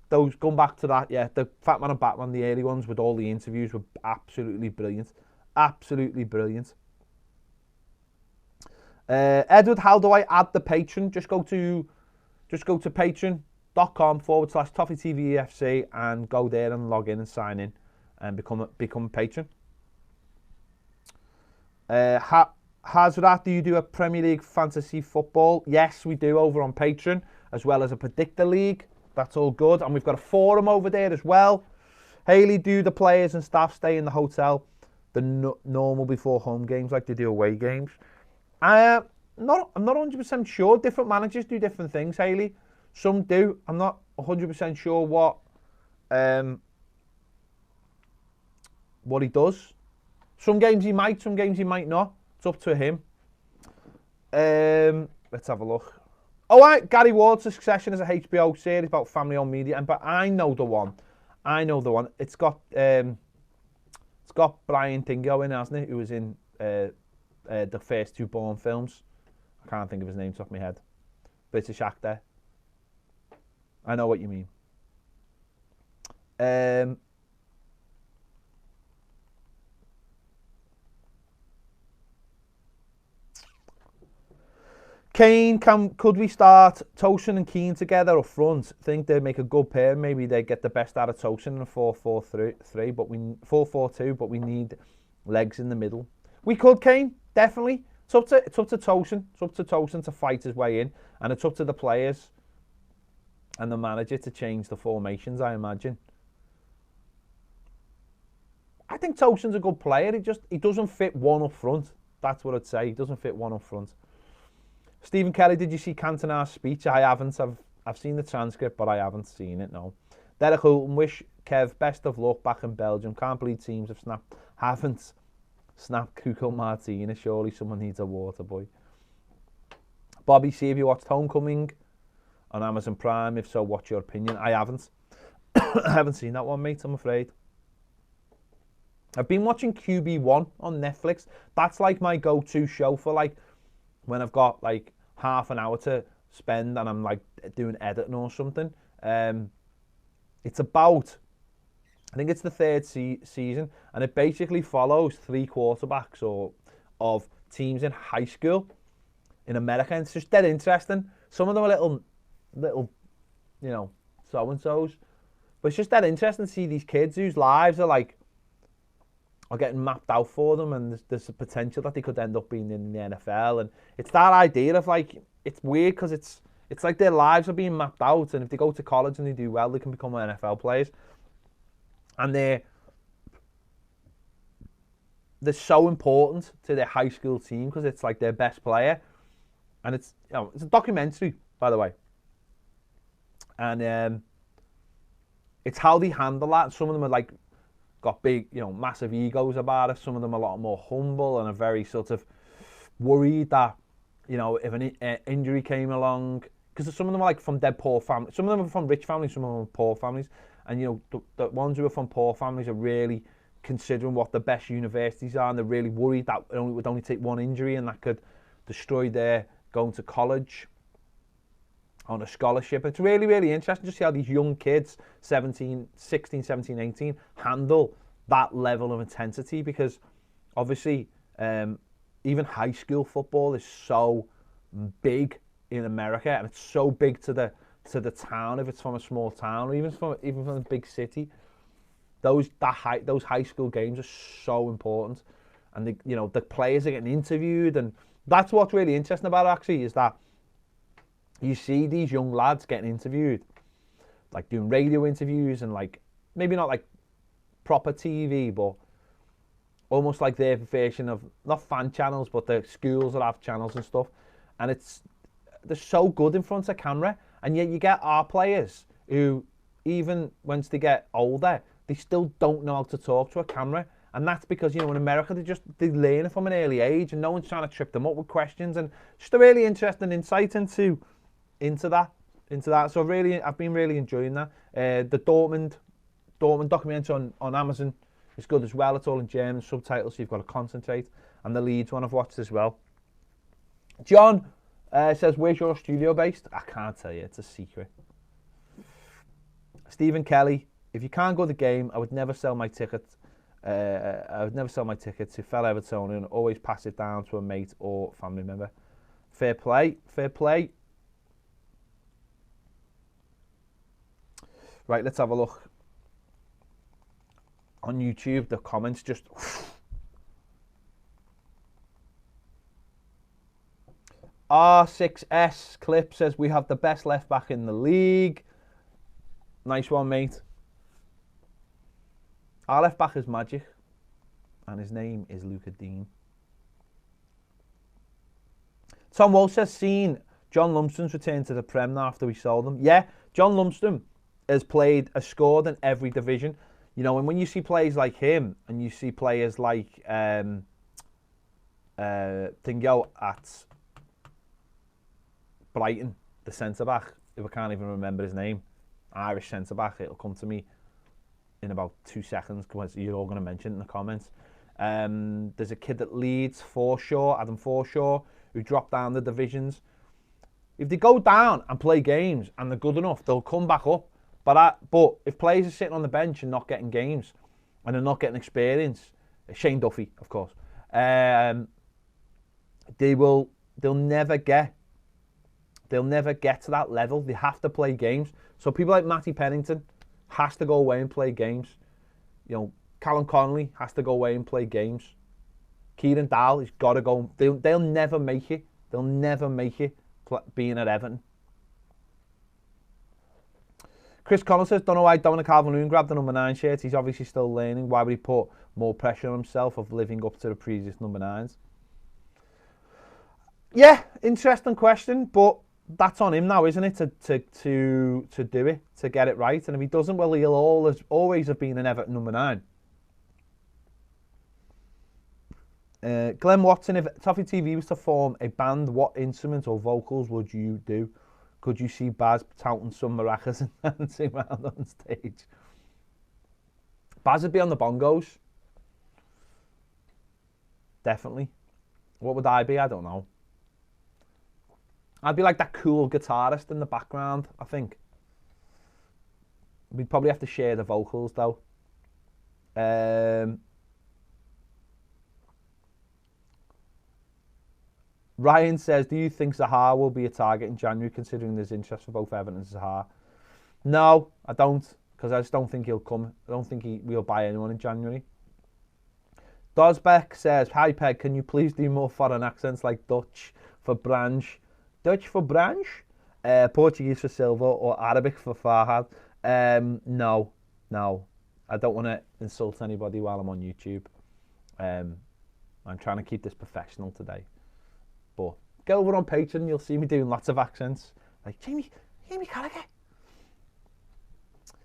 Those, going back to that, the Fat Man and Batman, the early ones with all the interviews were absolutely brilliant. Absolutely brilliant. Edward, how do I add the patron? Just go to patreon.com/Toffee TV FC and go there and log in and sign in and become a patron. Hazrat, do you do a Premier League fantasy football? Yes, we do over on Patreon, as well as a predictor league. That's all good. And we've got a forum over there as well. Hayley, do the players and staff stay in the hotel the normal before home games like they do away games? I'm not 100% sure. Different managers do different things, Hayley. Some do. I'm not 100% sure what he does. Some games he might, some games he might not. It's up to him. Let's have a look. Oh, Gary Ward's Succession is a HBO series about family-owned media, but I know the one. It's got Brian Dingo in, hasn't it? Who was in the first two Bourne films. I can't think of his name off my head. British actor. I know what you mean. Kane, could we start Tosin and Keane together up front? Think they'd make a good pair. Maybe they'd get the best out of Tosin in a 4-4-3, but 4-4-2, but we need legs in the middle. We could, Kane, definitely. It's up to Tosin. It's up to Tosin to fight his way in, and it's up to the players and the manager to change the formations, I imagine. I think Tosin's a good player. He doesn't fit one up front. That's what I'd say. He doesn't fit one up front. Stephen Kelly, did you see Cantona's speech? I haven't. I've seen the transcript, but I haven't seen it, no. Derek Hulton, wish Kev best of luck back in Belgium. Can't believe teams haven't snapped Kuko Martinez. Surely someone needs a water boy. Bobby, see if you watched Homecoming on Amazon Prime. If so, what's your opinion? I haven't. I haven't seen that one, mate, I'm afraid. I've been watching QB1 on Netflix. That's like my go-to show for like when I've got like half an hour to spend and I'm like doing editing or something. It's about, I think it's the third season, and it basically follows three quarterbacks of teams in high school in America, and it's just dead interesting. Some of them are little, you know, so-and-sos, but it's just dead interesting to see these kids whose lives are getting mapped out for them, and there's a potential that they could end up being in the NFL. And it's that idea of like, it's weird because it's like their lives are being mapped out, and if they go to college and they do well, they can become NFL players. And they're so important to their high school team because it's like their best player. And it's, you know, it's a documentary, by the way. And it's how they handle that. Some of them are like got big, you know, massive egos about it. Some of them are a lot more humble and are very sort of worried that, you know, if an injury came along, because some of them are like from dead poor families. Some of them are from rich families, some of them are poor families. And, you know, the ones who are from poor families are really considering what the best universities are, and they're really worried that it would only take one injury and that could destroy their going to college on a scholarship. It's really, really interesting to see how these young kids, 16, 17, 18, handle that level of intensity, because obviously even high school football is so big in America, and it's so big to the town if it's from a small town, or even from a big city. Those high school games are so important, and the players are getting interviewed, and that's what's really interesting about it, actually, is that you see these young lads getting interviewed, like doing radio interviews, and like maybe not like proper TV, but almost like their version of, not fan channels, but the schools that have channels and stuff. And they're so good in front of camera, and yet you get our players who, even once they get older, they still don't know how to talk to a camera. And that's because, you know, in America, they learn it from an early age, and no one's trying to trip them up with questions. And just a really interesting insight into that. So I've been really enjoying that. The Dortmund documentary on Amazon is good as well. It's all in German subtitles, so you've got to concentrate. And the Leeds one I've watched as well. John says, where's your studio based? I can't tell you, it's a secret. Stephen Kelly, if you can't go to the game, I would never sell my ticket. To fellow Evertonian and always pass it down to a mate or family member. Fair play, fair play. Right, let's have a look. On YouTube, the comments just... R6S Clip says, we have the best left back in the league. Nice one, mate. Our left back is magic. And his name is Luca Dean. Tom Walsh says, seen John Lumsden's return to the Prem now after we sold him. Yeah, John Lumsden has scored in every division. You know, and when you see players like him, and you see players like Dingo at Brighton, the centre-back, if I can't even remember his name, Irish centre-back, it'll come to me in about 2 seconds, because you're all going to mention it in the comments. There's a kid that Leeds, Adam Forshaw, who dropped down the divisions. If they go down and play games and they're good enough, they'll come back up. But if players are sitting on the bench and not getting games, and they're not getting experience, Shane Duffy, of course, they'll never get to that level. They have to play games. So people like Matty Pennington has to go away and play games. You know, Callum Connolly has to go away and play games. Kieran Dowell has got to go. They'll never make it. They'll never make it being at Everton. Chris Connell says, don't know why Dominic Calvert-Lewin grabbed the number 9 shirt. He's obviously still learning. Why would he put more pressure on himself of living up to the previous number 9s? Yeah, interesting question, but that's on him now, isn't it, to do it, to get it right. And if he doesn't, well, he'll always have been an Everton number 9. Glenn Watson, if Toffee TV was to form a band, what instrument or vocals would you do? Could you see Baz touting some maracas and dancing around on stage? Baz would be on the bongos. Definitely. What would I be? I don't know. I'd be like that cool guitarist in the background, I think. We'd probably have to share the vocals, though. Ryan says, do you think Zaha will be a target in January, considering there's interest for both Everton and Zaha? No, I don't, because I just don't think he'll come. I don't think we'll buy anyone in January. Dosbeck says, hi Peg, can you please do more foreign accents like Dutch for Branch? Dutch for Branch? Portuguese for Silva, or Arabic for Farhad? No. I don't want to insult anybody while I'm on YouTube. I'm trying to keep this professional today. But go over on Patreon, you'll see me doing lots of accents. Like, Jamie Carragher.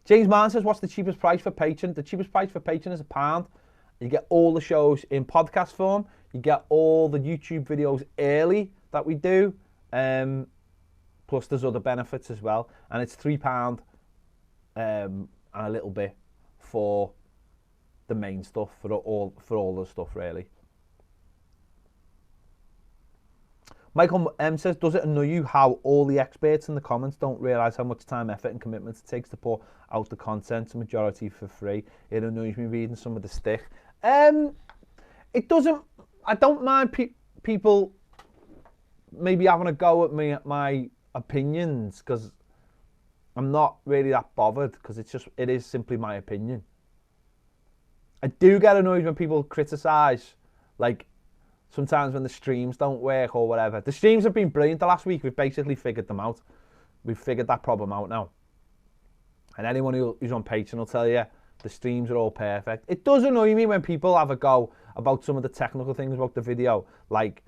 James Martin says, what's the cheapest price for Patreon? The cheapest price for Patreon is £1. You get all the shows in podcast form. You get all the YouTube videos early that we do. Plus there's other benefits as well. And it's £3 and a little bit for the main stuff, for all the stuff really. Michael M says, does it annoy you how all the experts in the comments don't realise how much time, effort and commitment it takes to put out the content, the majority for free? It annoys me reading some of the stick. It doesn't, I don't mind people maybe having a go at me at my opinions, because I'm not really that bothered, because it is simply my opinion. I do get annoyed when people criticise, like, sometimes when the streams don't work or whatever. The streams have been brilliant the last week. We've basically figured them out. We've figured that problem out now. And anyone who's on Patreon will tell you the streams are all perfect. It does annoy me when people have a go about some of the technical things about the video, like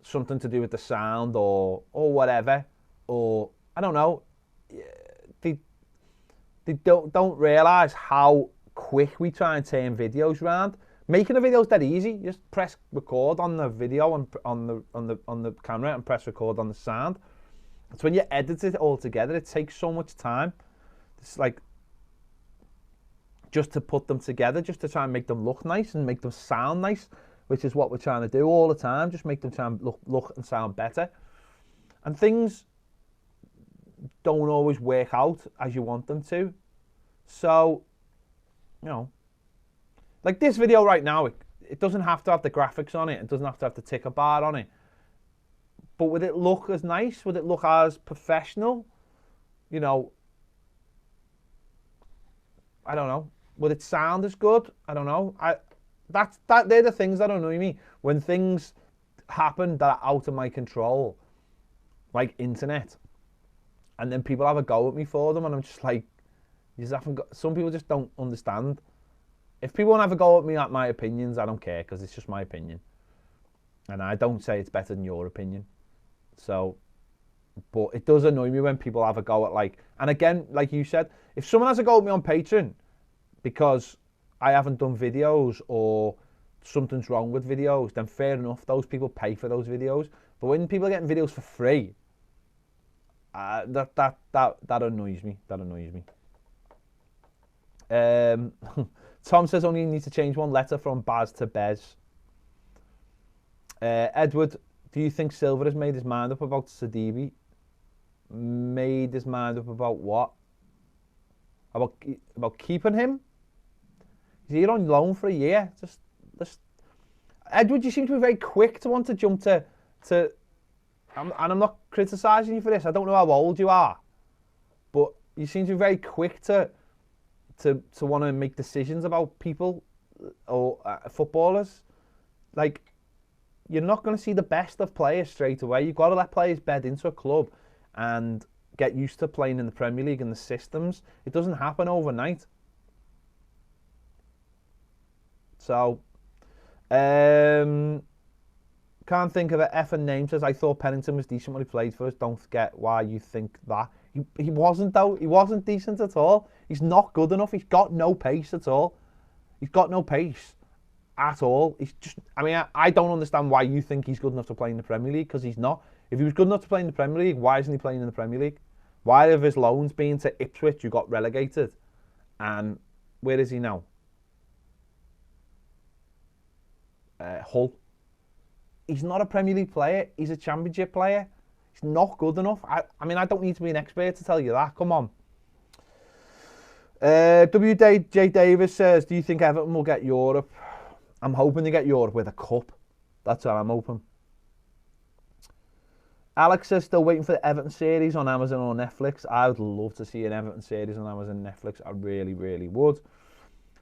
something to do with the sound or whatever, or I don't know. They don't realise how quick we try and turn videos around. Making a video is dead easy. You just press record on the video and on the camera and press record on the sound. It's when you edit it all together, it takes so much time. It's like just to put them together, just to try and make them look nice and make them sound nice, which is what we're trying to do all the time. Just make them try and look and sound better. And things don't always work out as you want them to. So, you know, like this video right now, it doesn't have to have the graphics on it. It doesn't have to have the ticker bar on it. but would it look as nice? Would it look as professional? You know, I don't know. Would it sound as good? I don't know. They're the things that annoy me. When things happen that are out of my control, like internet, and then people have a go at me for them, and I'm just like, you just haven't got. Some people just don't understand. If people want to have a go at me at my opinions, I don't care, because it's just my opinion, and I don't say it's better than your opinion. So, but it does annoy me when people have a go at, like, and again, like you said, if someone has a go at me on Patreon because I haven't done videos or something's wrong with videos, then fair enough, those people pay for those videos. But when people are getting videos for free, that annoys me. That annoys me. Tom says only need to change one letter from Baz to Bez. Edward, do you think Silver has made his mind up about Sidibe? Made his mind up about what? About keeping him? He's here on loan for a year. Just Edward, you seem to be very quick to want to jump to and I'm not criticising you for this. I don't know how old you are, but you seem to be very quick to want to make decisions about people or footballers. Like, you're not going to see the best of players straight away. You've got to let players bed into a club and get used to playing in the Premier League and the systems. It doesn't happen overnight. So, can't think of an effing name. Says, I thought Pennington was decent when he played for us. Don't get why you think that. He wasn't, though. He wasn't decent at all. He's not good enough. He's got no pace at all. He's got no pace at all. He's just, I mean, I don't understand why you think he's good enough to play in the Premier League, because he's not. If he was good enough to play in the Premier League, why isn't he playing in the Premier League? Why have his loans been to Ipswich, who got relegated? And where is he now? Hull. He's not a Premier League player. He's a Championship player. He's not good enough. I mean, I don't need to be an expert to tell you that. Come on. W.J. Davis says, do you think Everton will get Europe? I'm hoping to get Europe with a cup. That's what I'm hoping. Alex says, still waiting for the Everton series on Amazon or Netflix. I would love to see an Everton series on Amazon and Netflix. I really, really would.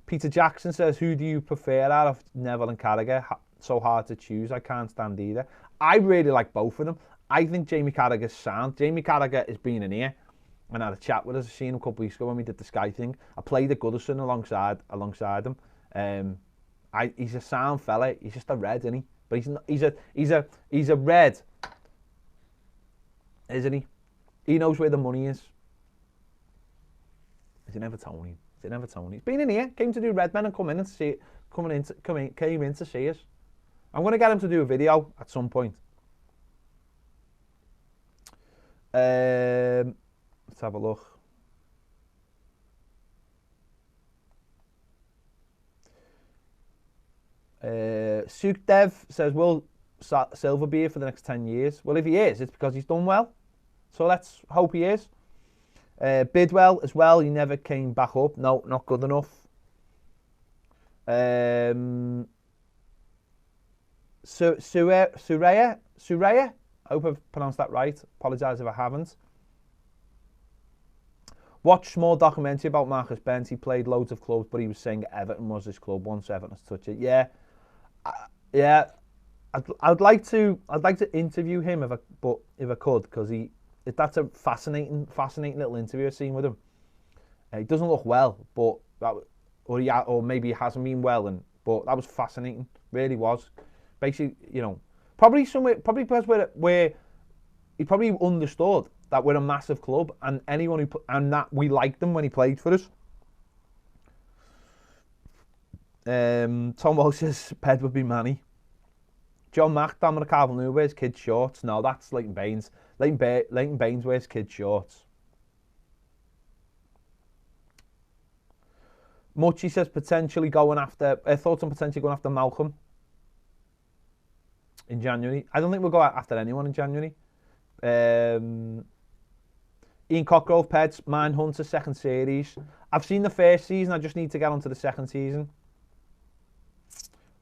Peter Jackson says, who do you prefer out of Neville and Carragher? So hard to choose. I can't stand either. I really like both of them. I think Jamie Carragher's sound. Jamie Carragher has been in here and had a chat with us. I seen him a couple of weeks ago when we did the Sky thing. I played at Goodison alongside him. He's a sound fella. He's just a red, isn't he? But he's a red, isn't he? He knows where the money is. He's an Evertonian. He's been in here. Came to do Redmen and came in to see us. I'm going to get him to do a video at some point. Let's have a look. Sukdev says, will Silver be here for the next 10 years? Well, if he is, it's because he's done well. So let's hope he is. Bidwell as well, he never came back up. No, not good enough. Suraya, I hope I've pronounced that right. Apologise if I haven't. Watched small documentary about Marcus Bent. He played loads of clubs, but he was saying Everton was his club once Everton has touched it. Yeah. I'd like to interview him if I could, because that's a fascinating little interview I've seen with him. He doesn't look well, but or maybe he hasn't been well, but that was fascinating. Really was. Basically, you know, probably because where he probably understood that we're a massive club, and and that we liked him when he played for us. Tom Walsh says Ped would be Manny. John Mack, Dominic Calvert-Lewin wears kids' shorts. No, that's Leighton Baines. Leighton Baines wears kids' shorts. Muchy says potentially going after. Thoughts on potentially going after Malcolm in January. I don't think we'll go after anyone in January. Ian Cockgrove, Peds, Mindhunter, second series. I've seen the first season. I just need to get onto the second season.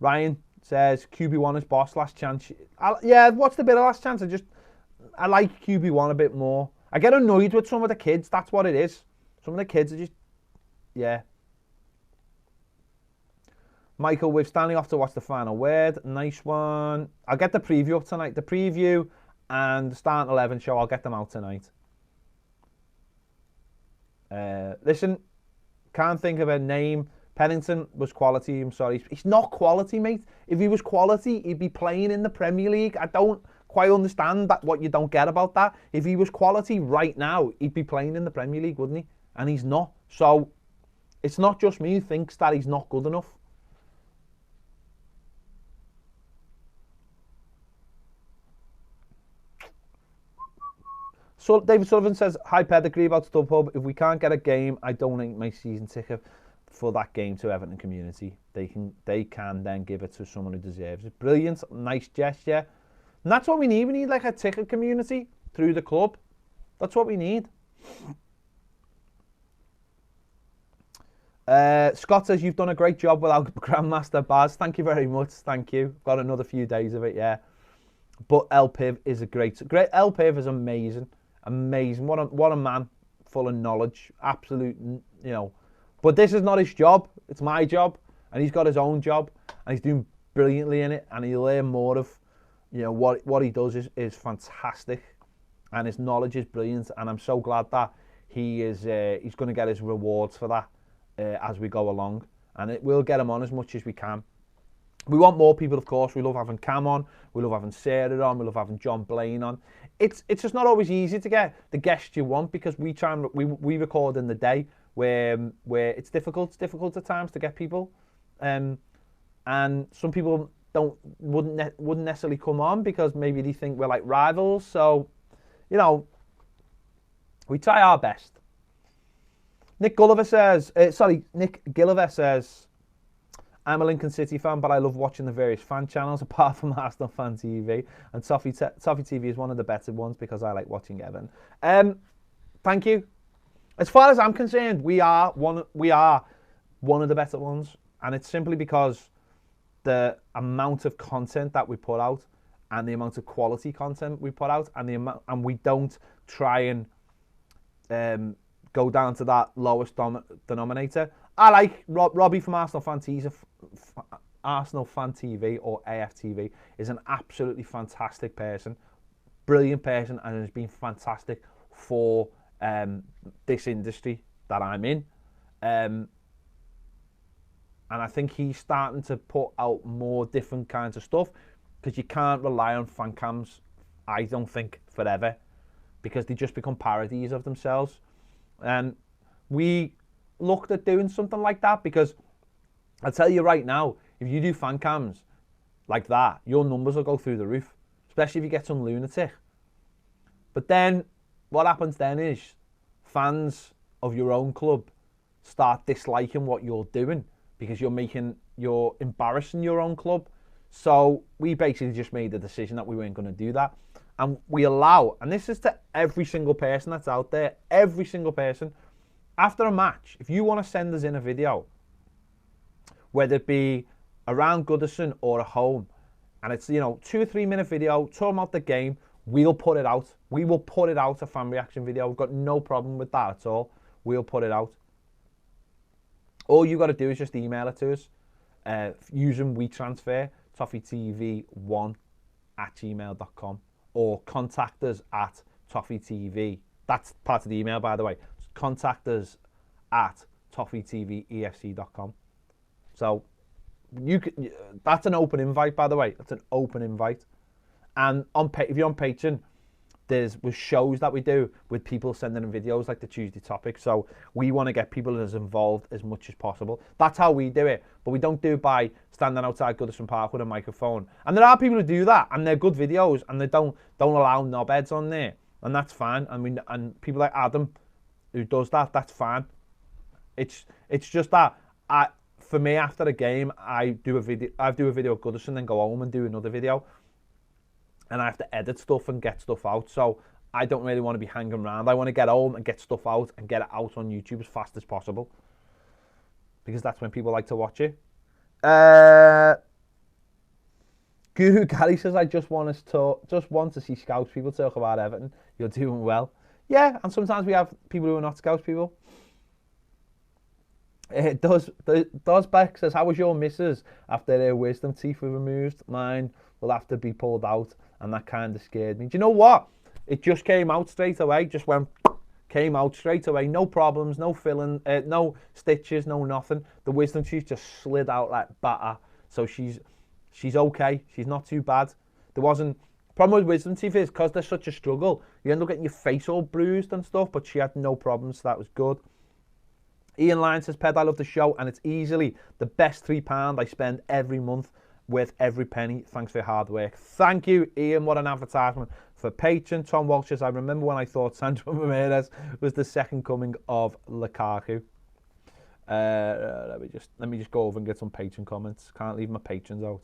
Ryan says QB1 is boss, last chance. Yeah, what's the bit of last chance? I like QB1 a bit more. I get annoyed with some of the kids. That's what it is. Some of the kids are just, yeah. Michael, with Stanley off to watch the final word. Nice one. I'll get the preview up tonight. The preview and the starting 11 show, I'll get them out tonight. Listen, can't think of a name. Pennington was quality. I'm sorry. He's not quality, mate. If he was quality, he'd be playing in the Premier League. I don't quite understand that, what you don't get about that. If he was quality right now, he'd be playing in the Premier League, wouldn't he? And he's not. So it's not just me who thinks that he's not good enough. So David Sullivan says, high pedigree about StubHub. If we can't get a game, I donate my season ticket for that game to Everton community. They can then give it to someone who deserves it. Brilliant, nice gesture. And that's what we need. We need like a ticket community through the club. That's what we need. Scott says, you've done a great job without Grandmaster Baz. Thank you very much. Thank you. Got another few days of it, yeah. But El Piv is a great. El Piv is amazing. Amazing. What a man, full of knowledge. Absolute, you know. But this is not his job. It's my job. And he's got his own job. And he's doing brilliantly in it. And he'll learn more of, you know, what he does is fantastic. And his knowledge is brilliant. And I'm so glad that he's going to get his rewards for that as we go along. And we'll get him on as much as we can. We want more people, of course. We love having Cam on. We love having Sarah on. We love having John Blaine on. It's just not always easy to get the guests you want because we record in the day where it's difficult. It's difficult at times to get people, and some people wouldn't necessarily come on because maybe they think we're like rivals. So, you know, we try our best. Nick Gulliver says, I'm a Lincoln City fan, but I love watching the various fan channels apart from Arsenal Fan TV. And Toffee TV is one of the better ones because I like watching Everton. Thank you. As far as I'm concerned, we are one of the better ones. And it's simply because the amount of content that we put out and the amount of quality content we put out and we don't try and go down to that lowest denominator. I like Robbie from Arsenal Fan TV, or AFTV is an absolutely fantastic person, brilliant person, and has been fantastic for this industry that I'm in. And I think he's starting to put out more different kinds of stuff because you can't rely on fan cams, I don't think, forever because they just become parodies of themselves. And we looked at doing something like that because I'll tell you right now, if you do fan cams like that, your numbers will go through the roof, especially if you get some lunatic. But then what happens then is fans of your own club start disliking what you're doing because you're embarrassing your own club. So we basically just made the decision that we weren't going to do that. And we allow, and this is to every single person that's out there, every single person, after a match, if you want to send us in a video, whether it be around Goodison or at home, and it's, 2 or 3 minute video, talking about the game, we'll put it out. We will put it out, a fan reaction video. We've got no problem with that at all. We'll put it out. All you got to do is just email it to us using WeTransfer, toffeetv1@gmail.com, or contact us at toffeetv. That's part of the email, by the way. Contact us at toffeetvefc.com. So that's an open invite, by the way. That's an open invite. And if you're on Patreon, there's shows that we do with people sending in videos like the Tuesday topic. So we want to get people as involved as much as possible. That's how we do it. But we don't do it by standing outside Goodison Park with a microphone. And there are people who do that, and they're good videos, and they don't allow knobheads on there, and that's fine. And people like Adam, who does that, that's fine. It's just that for me, after the game, I do a video at Goodison, then go home and do another video, and I have to edit stuff and get stuff out. So I don't really want to be hanging around. I want to get home and get stuff out and get it out on YouTube as fast as possible, because that's when people like to watch it. Guru Gary says, I just want to see Scouse people talk about Everton. You're doing well. Yeah, and sometimes we have people who are not Scouse people. Does Beck says, how was your missus after their wisdom teeth were removed? Mine will have to be pulled out, and that kind of scared me. Do you know what? It just came out straight away. Came out straight away. No problems, no filling, no stitches, no nothing. The wisdom teeth just slid out like batter. So she's okay. She's not too bad. There wasn't. Problem with wisdom teeth is because there's such a struggle, you end up getting your face all bruised and stuff. But she had no problems, so that was good. Ian Lyon says, Ped, I love the show, and it's easily the best £3 I spend every month, worth every penny. Thanks for your hard work. Thank you, Ian. What an advertisement for Patreon. Tom Walsh says, I remember when I thought Sandro Ramirez was the second coming of Lukaku. Let me just go over and get some Patreon comments. Can't leave my patrons out.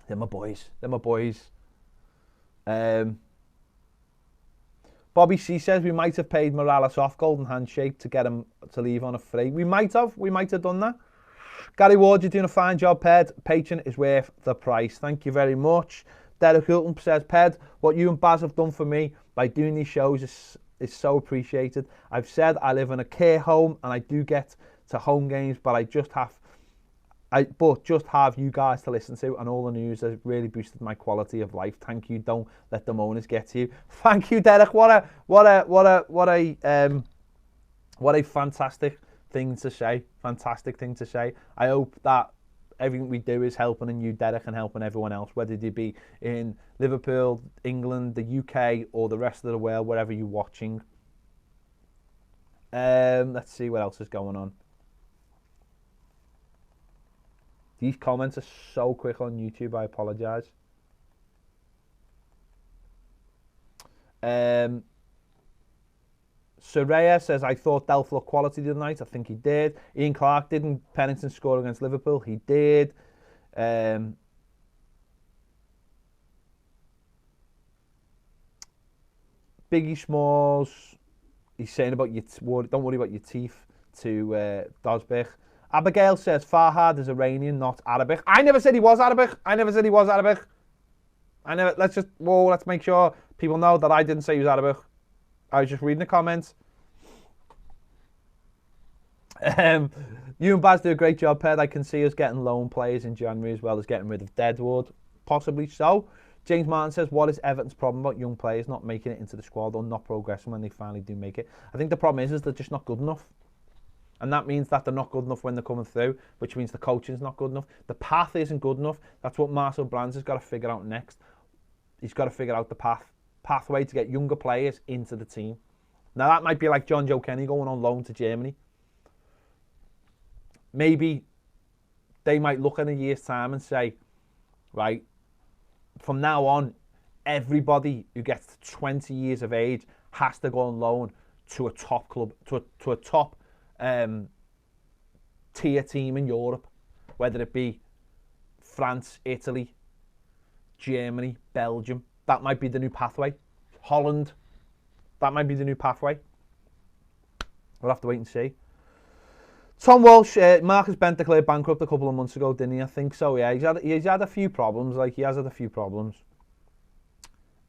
They're my boys. Bobby C says we might have paid Morales off golden handshake to get him to leave on a free. We might have done that. Gary Ward, you're doing a fine job, Ped. Patreon is worth the price. Thank you very much. Derek Hilton says, Ped, what you and Baz have done for me by doing these shows is so appreciated. I've said I live in a care home and I do get to home games, but just have you guys to listen to, and all the news has really boosted my quality of life. Thank you. Don't let the moaners get to you. Thank you, Derek. What a fantastic thing to say. Fantastic thing to say. I hope that everything we do is helping you, Derek, and helping everyone else, whether you be in Liverpool, England, the UK, or the rest of the world, wherever you're watching. Let's see what else is going on. These comments are so quick on YouTube, I apologise. Soraya says, I thought Delph looked quality the other night. I think he did. Ian Clark, didn't Pennington score against Liverpool? He did. Biggie Smalls, he's saying about don't worry about your teeth to Dosbich. Abigail says, Farhad is Iranian, not Arabic. I never said he was Arabic. Let's make sure people know that I didn't say he was Arabic. I was just reading the comments. You and Baz do a great job, Ped. I can see us getting loan players in January as well as getting rid of Deadwood. Possibly so. James Martin says, what is Everton's problem about young players not making it into the squad or not progressing when they finally do make it? I think the problem is they're just not good enough. And that means that they're not good enough when they're coming through, which means the coaching's not good enough. The path isn't good enough. That's what Marcel Brands has got to figure out next. He's got to figure out the pathway to get younger players into the team. Now, that might be like John Joe Kenny going on loan to Germany. Maybe they might look in a year's time and say, right, from now on, everybody who gets to 20 years of age has to go on loan to a top club, to a top tier team in Europe, whether it be France, Italy, Germany, Belgium. That might be the new pathway. Holland, that might be the new pathway. We'll have to wait and see. Tom Walsh, Marcus Bent declared bankrupt a couple of months ago, didn't he? I think so, yeah. He's had a few problems,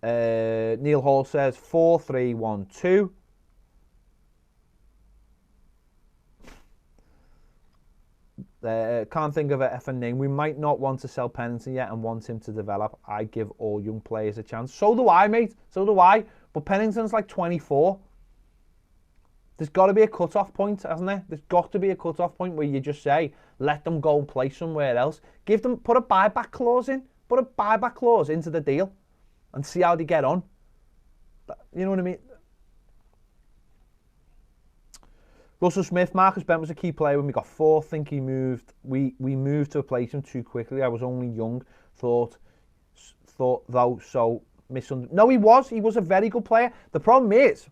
Neil Hall says 4-3-1-2. Can't think of an effing name. We might not want to sell Pennington yet and want him to develop. I give all young players a chance. So do I, mate. So do I. But Pennington's like 24. There's got to be a cut-off point, hasn't there? There's got to be a cut-off point where you just say, let them go and play somewhere else. Put a buyback clause in. Put a buyback clause into the deal and see how they get on. You know what I mean? Russell Smith, Marcus Bent was a key player when we got fourth. Think he moved. We moved to replace him too quickly. I was only young. Thought though, so misunderstood. No, he was a very good player. The problem is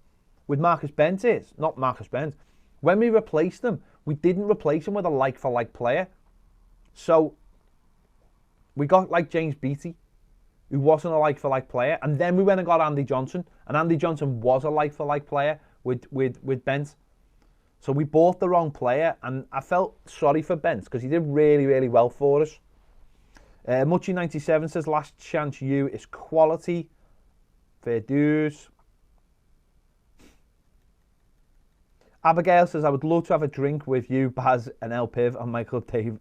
with Marcus Bent not Marcus Bent. When we replaced him, we didn't replace him with a like-for-like player. So we got like James Beattie, who wasn't a like-for-like player, and then we went and got Andy Johnson, and Andy Johnson was a like-for-like player with Bent. So we bought the wrong player, and I felt sorry for Bent because he did really, really well for us. Muchy97 says, last chance you is quality. Fair dues. Abigail says, I would love to have a drink with you, Baz, and El Piv, and Michael Dave.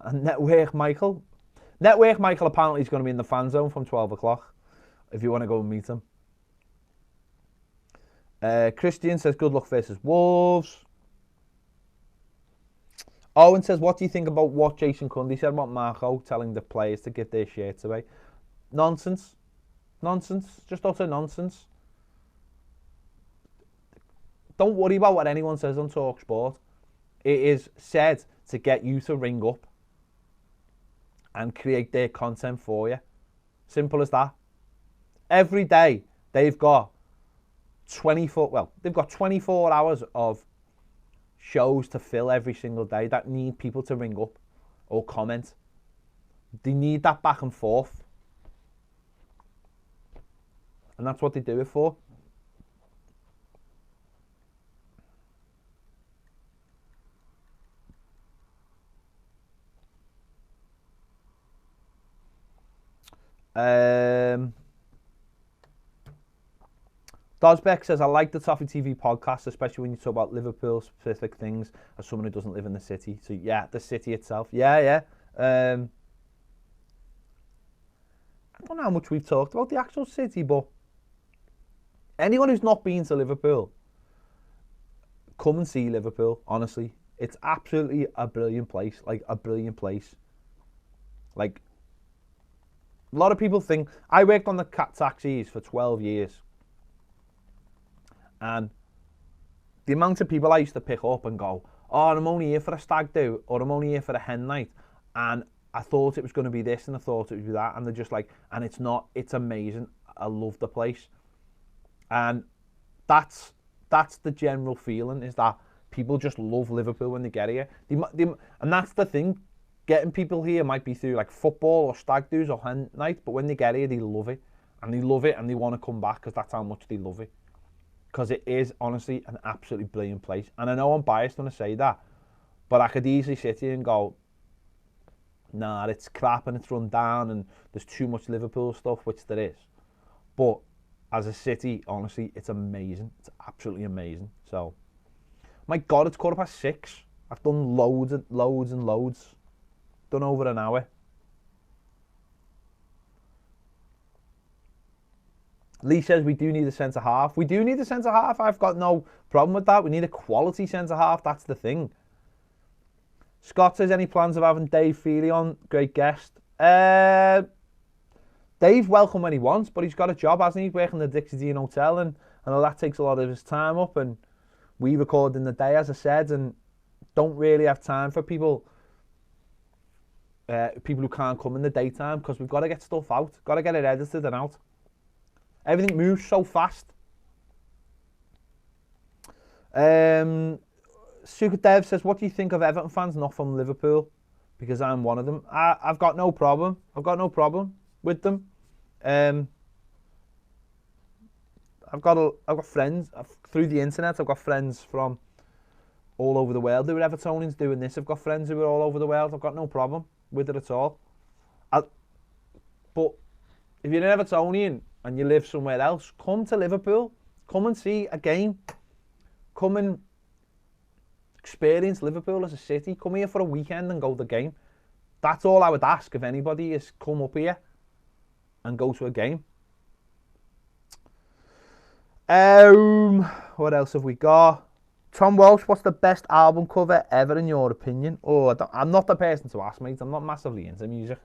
And Network Michael. Network Michael apparently is going to be in the fan zone from 12 o'clock, if you want to go and meet him. Christian says, good luck versus Wolves. Owen says, what do you think about what Jason Cundy said about Marco telling the players to give their shirts away? Nonsense. Nonsense. Just utter nonsense. Don't worry about what anyone says on TalkSport. It is said to get you to ring up and create their content for you. Simple as that. Every day they've got 24 hours of shows to fill every single day that need people to ring up or comment. They need that back and forth. And that's what they do it for. Dosbeck says, I like the Toffee TV podcast, especially when you talk about Liverpool specific things as someone who doesn't live in the city. So yeah, the city itself. Yeah. I don't know how much we've talked about the actual city, but anyone who's not been to Liverpool, come and see Liverpool, honestly. It's absolutely a brilliant place. Like, a brilliant place. Like, a lot of people think... I worked on the cat taxis for 12 years. And the amount of people I used to pick up and go, oh, I'm only here for a stag do, or I'm only here for a hen night. And I thought it was going to be this, and I thought it would be that. And they're just like, and it's not. It's amazing. I love the place. And that's the general feeling, is that people just love Liverpool when they get here. And that's the thing. Getting people here might be through like football or stag do's or hen night, but when they get here, they love it. And they love it, and they want to come back because that's how much they love it. Because it is, honestly, an absolutely brilliant place. And I know I'm biased when I say that, but I could easily sit here and go, nah, it's crap and it's run down and there's too much Liverpool stuff, which there is. But as a city, honestly, it's amazing. It's absolutely amazing. So, my God, it's 6:15. I've done loads and loads. Done over an hour. Lee says we do need a centre-half. We do need a centre-half. I've got no problem with that. We need a quality centre-half. That's the thing. Scott says, any plans of having Dave Feely on? Great guest. Dave's welcome when he wants, but he's got a job, hasn't he? Working at the Dixie Dean Hotel, and I know that takes a lot of his time up, and we record in the day, as I said, and don't really have time for people who can't come in the daytime, because we've got to get stuff out. Got to get it edited and out. Everything moves so fast. Suka Dev says, what do you think of Everton fans not from Liverpool? Because I'm one of them. I've got no problem. I've got no problem with them. I've got friends through the internet. I've got friends from all over the world who are Evertonians doing this. I've got friends who are all over the world. I've got no problem with it at all. But if you're an Evertonian and you live somewhere else, come to Liverpool. Come and see a game. Come and experience Liverpool as a city. Come here for a weekend and go to the game. That's all I would ask of anybody, is come up here and go to a game. What else have we got? Tom Walsh, what's the best album cover ever in your opinion? Oh, I'm not the person to ask, mate. I'm not massively into music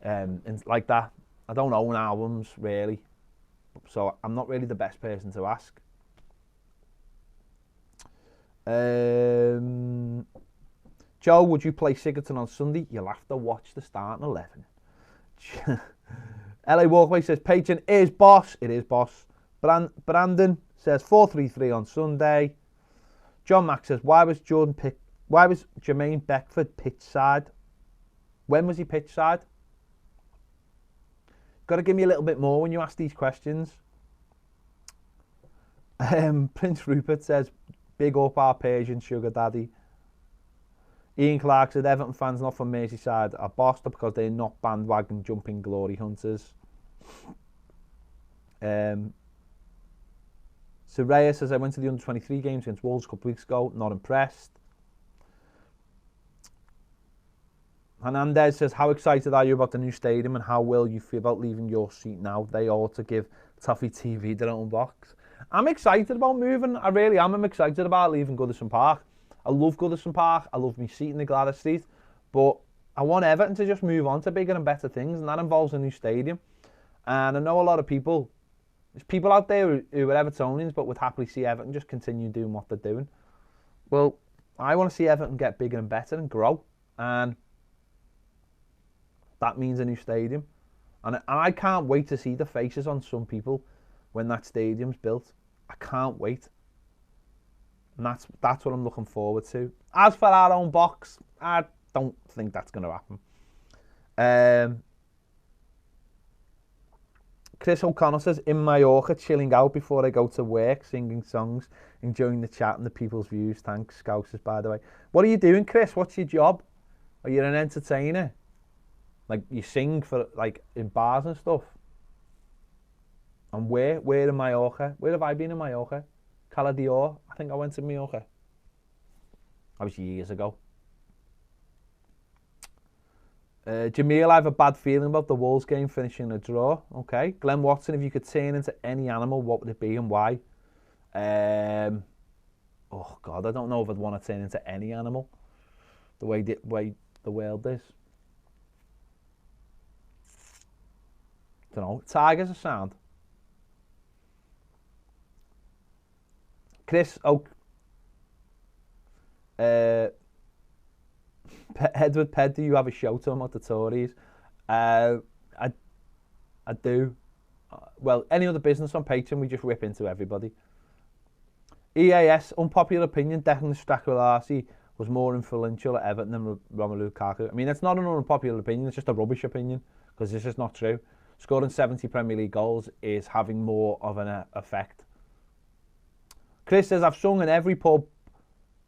and like that. I don't own albums, really. So I'm not really the best person to ask. Joe, would you play Sigurdsson on Sunday? You'll have to watch the starting 11. LA Walkway says, Patron is boss. It is boss. Brandon says 4-3-3 on Sunday. John Mack says, why was Jermaine Beckford pitch side? When was he pitch side? Got to give me a little bit more when you ask these questions. Prince Rupert says, big up our Persian sugar daddy. Ian Clark said Everton fans not from Merseyside are bossed up because they're not bandwagon jumping glory hunters. Soraya says I went to the under-23 games against Wolves a couple of weeks ago, not impressed. Hernandez says, how excited are you about the new stadium and how will you feel about leaving your seat now? They ought to give Toffee TV their own box. I'm excited about moving. I really am. I'm excited about leaving Goodison Park. I love Goodison Park. I love my seat in the Gladys Street. But I want Everton to just move on to bigger and better things, and that involves a new stadium. And I know a lot of people, there's people out there who are Evertonians but would happily see Everton just continue doing what they're doing. Well, I want to see Everton get bigger and better and grow. And that means a new stadium. And I can't wait to see the faces on some people when that stadium's built. I can't wait. And that's what I'm looking forward to. As for our own box, I don't think that's going to happen. Chris O'Connell says, in Mallorca, chilling out before I go to work, singing songs, enjoying the chat and the people's views. Thanks, Scousers, by the way. What are you doing, Chris? What's your job? Are you an entertainer? Like, you sing for, like, in bars and stuff? And where in Mallorca? Where have I been in Mallorca? Cala d'Or. I think I went to Mallorca. That was years ago. Jamil, I have a bad feeling about the Wolves game finishing a draw. Okay. Glenn Watson, if you could turn into any animal, what would it be and why? Oh, God, I don't know if I'd want to turn into any animal. The way the world is. I don't know. Tigers are sound. Chris Oak. Edward Ped, do you have a show to him about the Tories? I do. Well, any other business on Patreon, we just rip into everybody. EAS, unpopular opinion, Declan Strakularsi was more influential at Everton than Romelu Lukaku. I mean, it's not an unpopular opinion, it's just a rubbish opinion, because it's just not true. Scoring 70 Premier League goals is having more of an effect. Chris says, I've sung in every pub,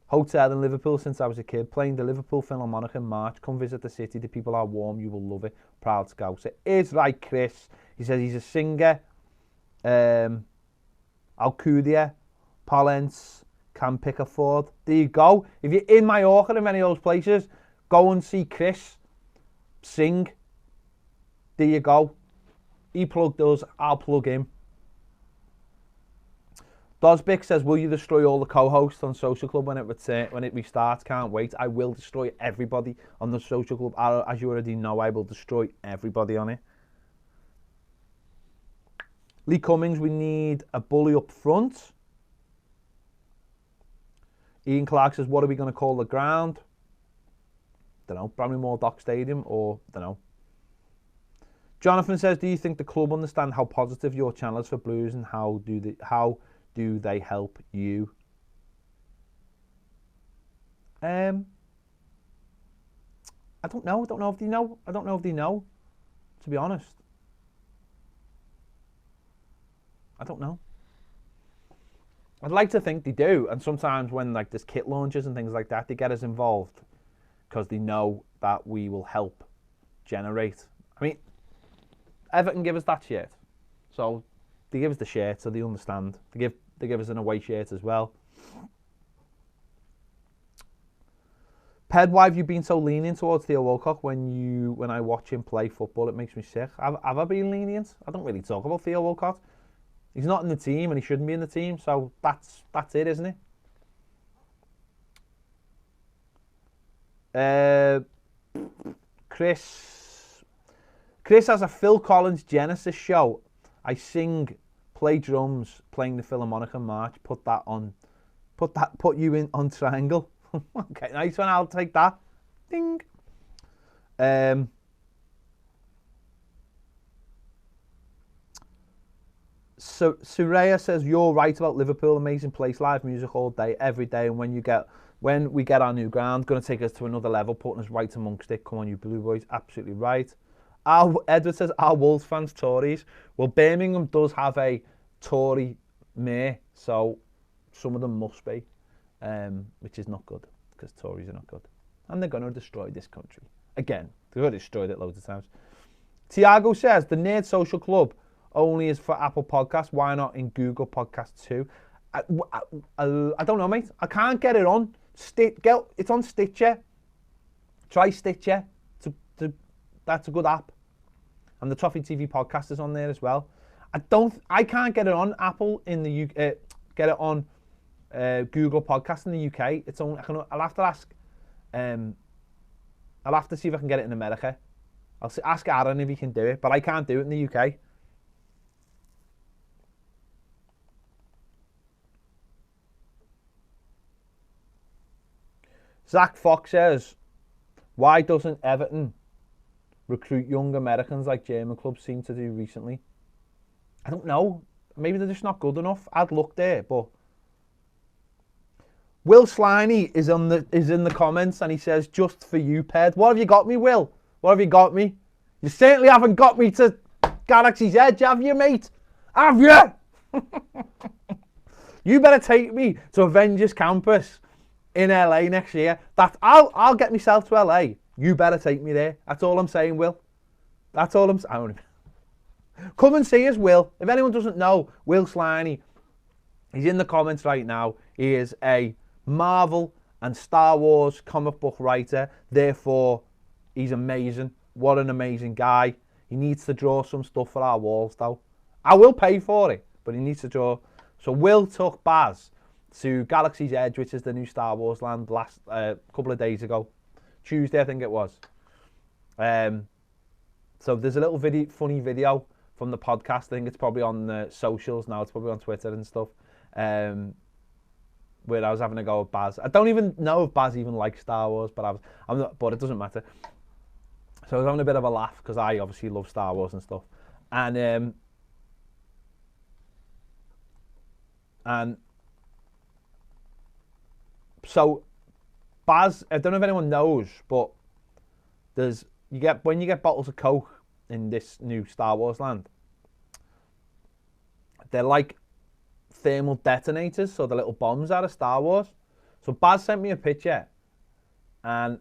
hotel in Liverpool since I was a kid, playing the Liverpool Philharmonic in March. Come visit the city, the people are warm, you will love it. Proud Scouser. Is right, Chris. He says he's a singer. Alcudia, Polens, can pick a Ford. There you go. If you're in Mallorca in many of those places, go and see Chris sing. There you go. He plugged us, I'll plug him. Dosbick says, will you destroy all the co-hosts on Social Club when it restarts? Can't wait. I will destroy everybody on the Social Club. As you already know, I will destroy everybody on it. Lee Cummings, we need a bully up front. Ian Clark says, what are we going to call the ground? Don't know. Bramley-Moore Dock Stadium or don't know. Jonathan says, do you think the club understand how positive your channel is for Blues and how do they help you? I don't know. I don't know if they know. I don't know if they know, to be honest. I don't know. I'd like to think they do. And sometimes when like there's kit launches and things like that, they get us involved because they know that we will help generate. I mean, Everton give us that shirt. So they give us the shirt so they understand. They give us an away shirt as well. Ped, why have you been so lenient towards Theo Walcott when I watch him play football? It makes me sick. Have I been lenient? I don't really talk about Theo Walcott. He's not in the team and he shouldn't be in the team, so that's it, isn't it? Chris has a Phil Collins Genesis show. I sing, play drums, playing the Philharmonic in March. Put you in on Triangle. Okay, nice one. I'll take that. Ding. So Suraya says, you're right about Liverpool, amazing place, live music all day, every day, and when we get our new ground, going to take us to another level, putting us right amongst it. Come on, you Blue Boys, absolutely right. Edward says, are Wolves fans Tories? Well, Birmingham does have a Tory mayor, so some of them must be, which is not good, because Tories are not good. and they're going to destroy this country. Again, they've already destroyed it loads of times. Tiago says, the Nerd Social Club only is for Apple Podcasts. Why not in Google Podcasts too? I don't know, mate. I can't get it on. It's on Stitcher. Try Stitcher. That's a good app. And the Toffee TV podcast is on there as well. I can't get it on Apple in the UK. Get it on Google Podcasts in the UK. It's only. I'll have to ask. I'll have to see if I can get it in America. I'll ask Aaron if he can do it, but I can't do it in the UK. Zach Fox says, why doesn't Everton recruit young Americans like German clubs seem to do recently? I don't know. Maybe they're just not good enough. I'd look there, but Will Sliney is in the comments and he says, just for you, Ped. What have you got me, Will? What have you got me? You certainly haven't got me to Galaxy's Edge, have you, mate? Have you? You better take me to Avengers Campus in LA next year. I'll get myself to LA. You better take me there. That's all I'm saying, Will. That's all I'm saying. Come and see us, Will. If anyone doesn't know, Will Sliney, he's in the comments right now. He is a Marvel and Star Wars comic book writer. Therefore, he's amazing. What an amazing guy. He needs to draw some stuff for our walls, though. I will pay for it, but he needs to draw. So Will took Baz to Galaxy's Edge, which is the new Star Wars land, last couple of days ago. Tuesday, I think it was. So there's a little funny video from the podcast. I think it's probably on the socials now. It's probably on Twitter and stuff. Where I was having a go with Baz. I don't even know if Baz even likes Star Wars, but I'm not. But it doesn't matter. So I was having a bit of a laugh because I obviously love Star Wars and stuff. And so Baz, I don't know if anyone knows, but when you get bottles of Coke in this new Star Wars land, they're like thermal detonators, so the little bombs out of Star Wars. So Baz sent me a picture, and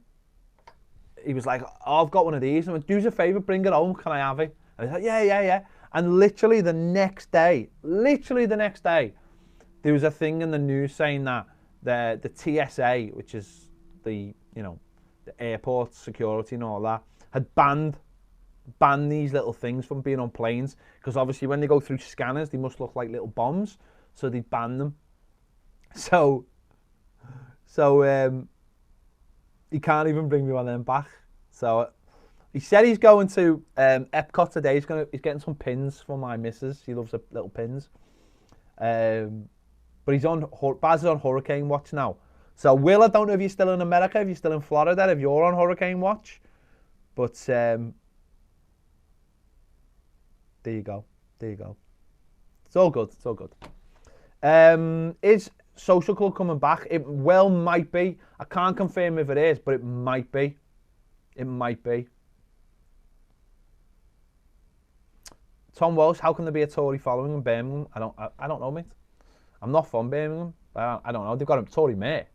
he was like, "Oh, I've got one of these." I went, "Do us a favour, bring it home. Can I have it?" And I was like, "Yeah." And literally the next day, there was a thing in the news saying that the TSA, which is the airport security and all that, had banned these little things from being on planes, because obviously when they go through scanners, they must look like little bombs, so they banned them. So he can't even bring me one of them back. So he said he's going to Epcot today. He's getting some pins for my missus. She loves the little pins. But Baz is on hurricane watch now. So Will, I don't know if you're still in America, if you're still in Florida, if you're on hurricane watch. But there you go. It's all good. Is Social Club coming back? It well might be. I can't confirm if it is, but it might be. Tom Walsh, how can there be a Tory following in Birmingham? I don't know, mate. I'm not from Birmingham. I don't know. They've got a Tory mayor.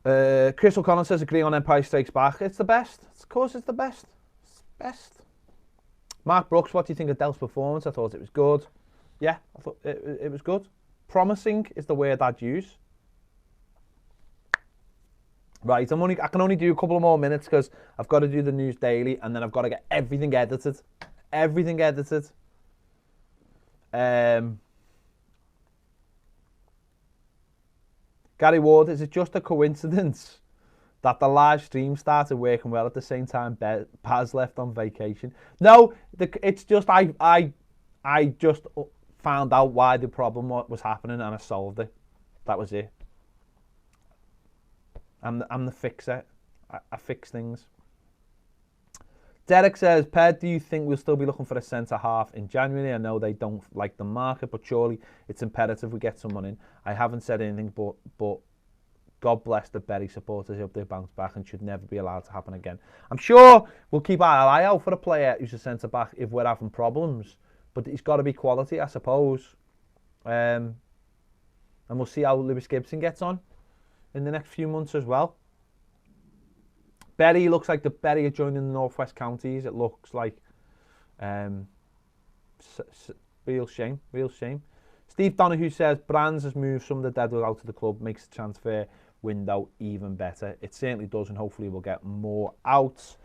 Chris O'Connor says, agree on Empire Strikes Back. It's the best. Of course it's the best. It's best. Mark Brooks, what do you think of Del's performance? I thought it was good. Yeah, I thought it was good. Promising is the word I'd use. Right, I can only do a couple of more minutes because I've got to do the news daily and then I've got to get everything edited. Gary Ward, is it just a coincidence that the live stream started working well at the same time Paz left on vacation? No, it's just I just found out why the problem was happening and I solved it. That was it. I'm the fixer. I fix things. Derek says, Ped, do you think we'll still be looking for a centre-half in January? I know they don't like the market, but surely it's imperative we get someone in. I haven't said anything, but God bless the Berry supporters. I hope they bounce back and should never be allowed to happen again. I'm sure we'll keep our eye out for a player who's a centre-back if we're having problems, but it's got to be quality, I suppose. And we'll see how Lewis Gibson gets on in the next few months as well. Berry looks like the Berry are joining the Northwest Counties. It looks like real shame, real shame. Steve Donahue says Brands has moved some of the deadwood out of the club, makes the transfer window even better. It certainly does, and hopefully we'll get more out.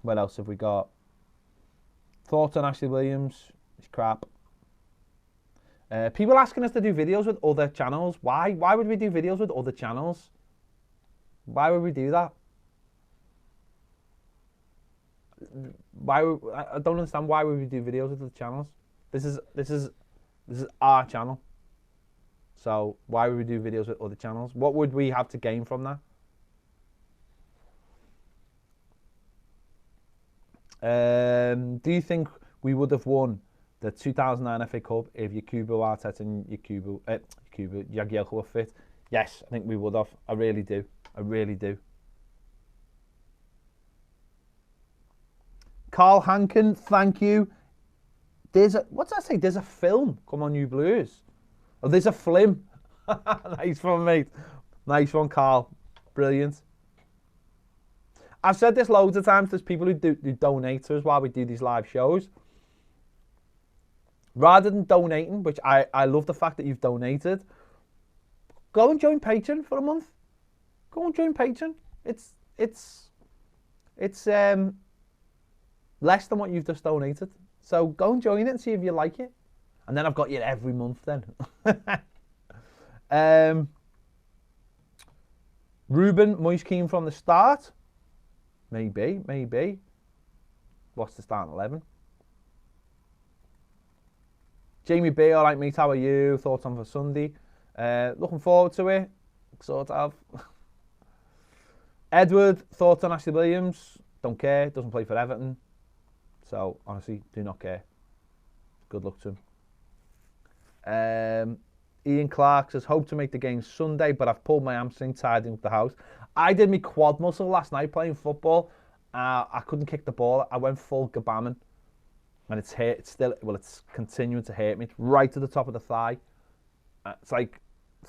What else have we got? Thoughts on Ashley Williams? It's crap. People asking us to do videos with other channels. Why? Why would we do videos with other channels? Why would we do that? I don't understand why would we do videos with other channels. This is our channel. So why would we do videos with other channels? What would we have to gain from that? Do you think we would have won the 2009 FA Cup if Yakubu, Arteta and Jagielka were fit? Yes, I think we would have. I really do. I really do. Carl Hankin, thank you. What's that say? There's a film. Come on, you Blues. Oh, there's a flim. Nice one, mate. Nice one, Carl. Brilliant. I've said this loads of times. There's people who donate to us while we do these live shows. Rather than donating, which I love the fact that you've donated, go and join Patreon for a month. Go and join Patreon. It's less than what you've just donated. So go and join it and see if you like it. And then I've got you every month then. Ruben, Moise Keane from the start. Maybe. What's the starting 11? Jamie B, all right, mate, how are you? Thoughts on for Sunday? Looking forward to it, sort of. Edward, thoughts on Ashley Williams? Don't care, doesn't play for Everton. So, honestly, do not care. Good luck to him. Ian Clark says, hope to make the game Sunday, but I've pulled my hamstring tidying up the house. I did my quad muscle last night playing football. I couldn't kick the ball. I went full gabaman. And it's hurt. It's continuing to hurt me. It's right to the top of the thigh. It's like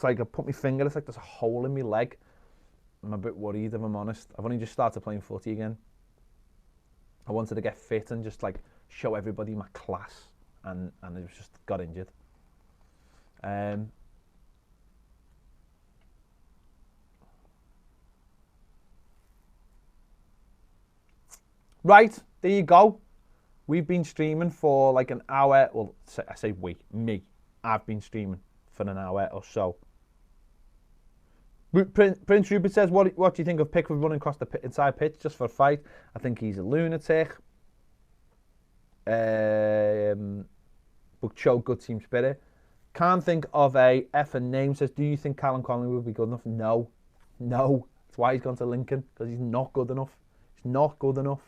I put my finger, it's like there's a hole in my leg. I'm a bit worried, if I'm honest. I've only just started playing footy again. I wanted to get fit and just like show everybody my class, and it was just got injured. Right, there you go. We've been streaming for like an hour. Well, I say me. I've been streaming for an hour or so. Prince Rupert says, what do you think of Pickford running across the inside pitch just for a fight? I think he's a lunatic. But show good team spirit. Can't think of a effing name. Says, do you think Callum Connolly will be good enough? No. That's why he's gone to Lincoln, because he's not good enough. He's not good enough.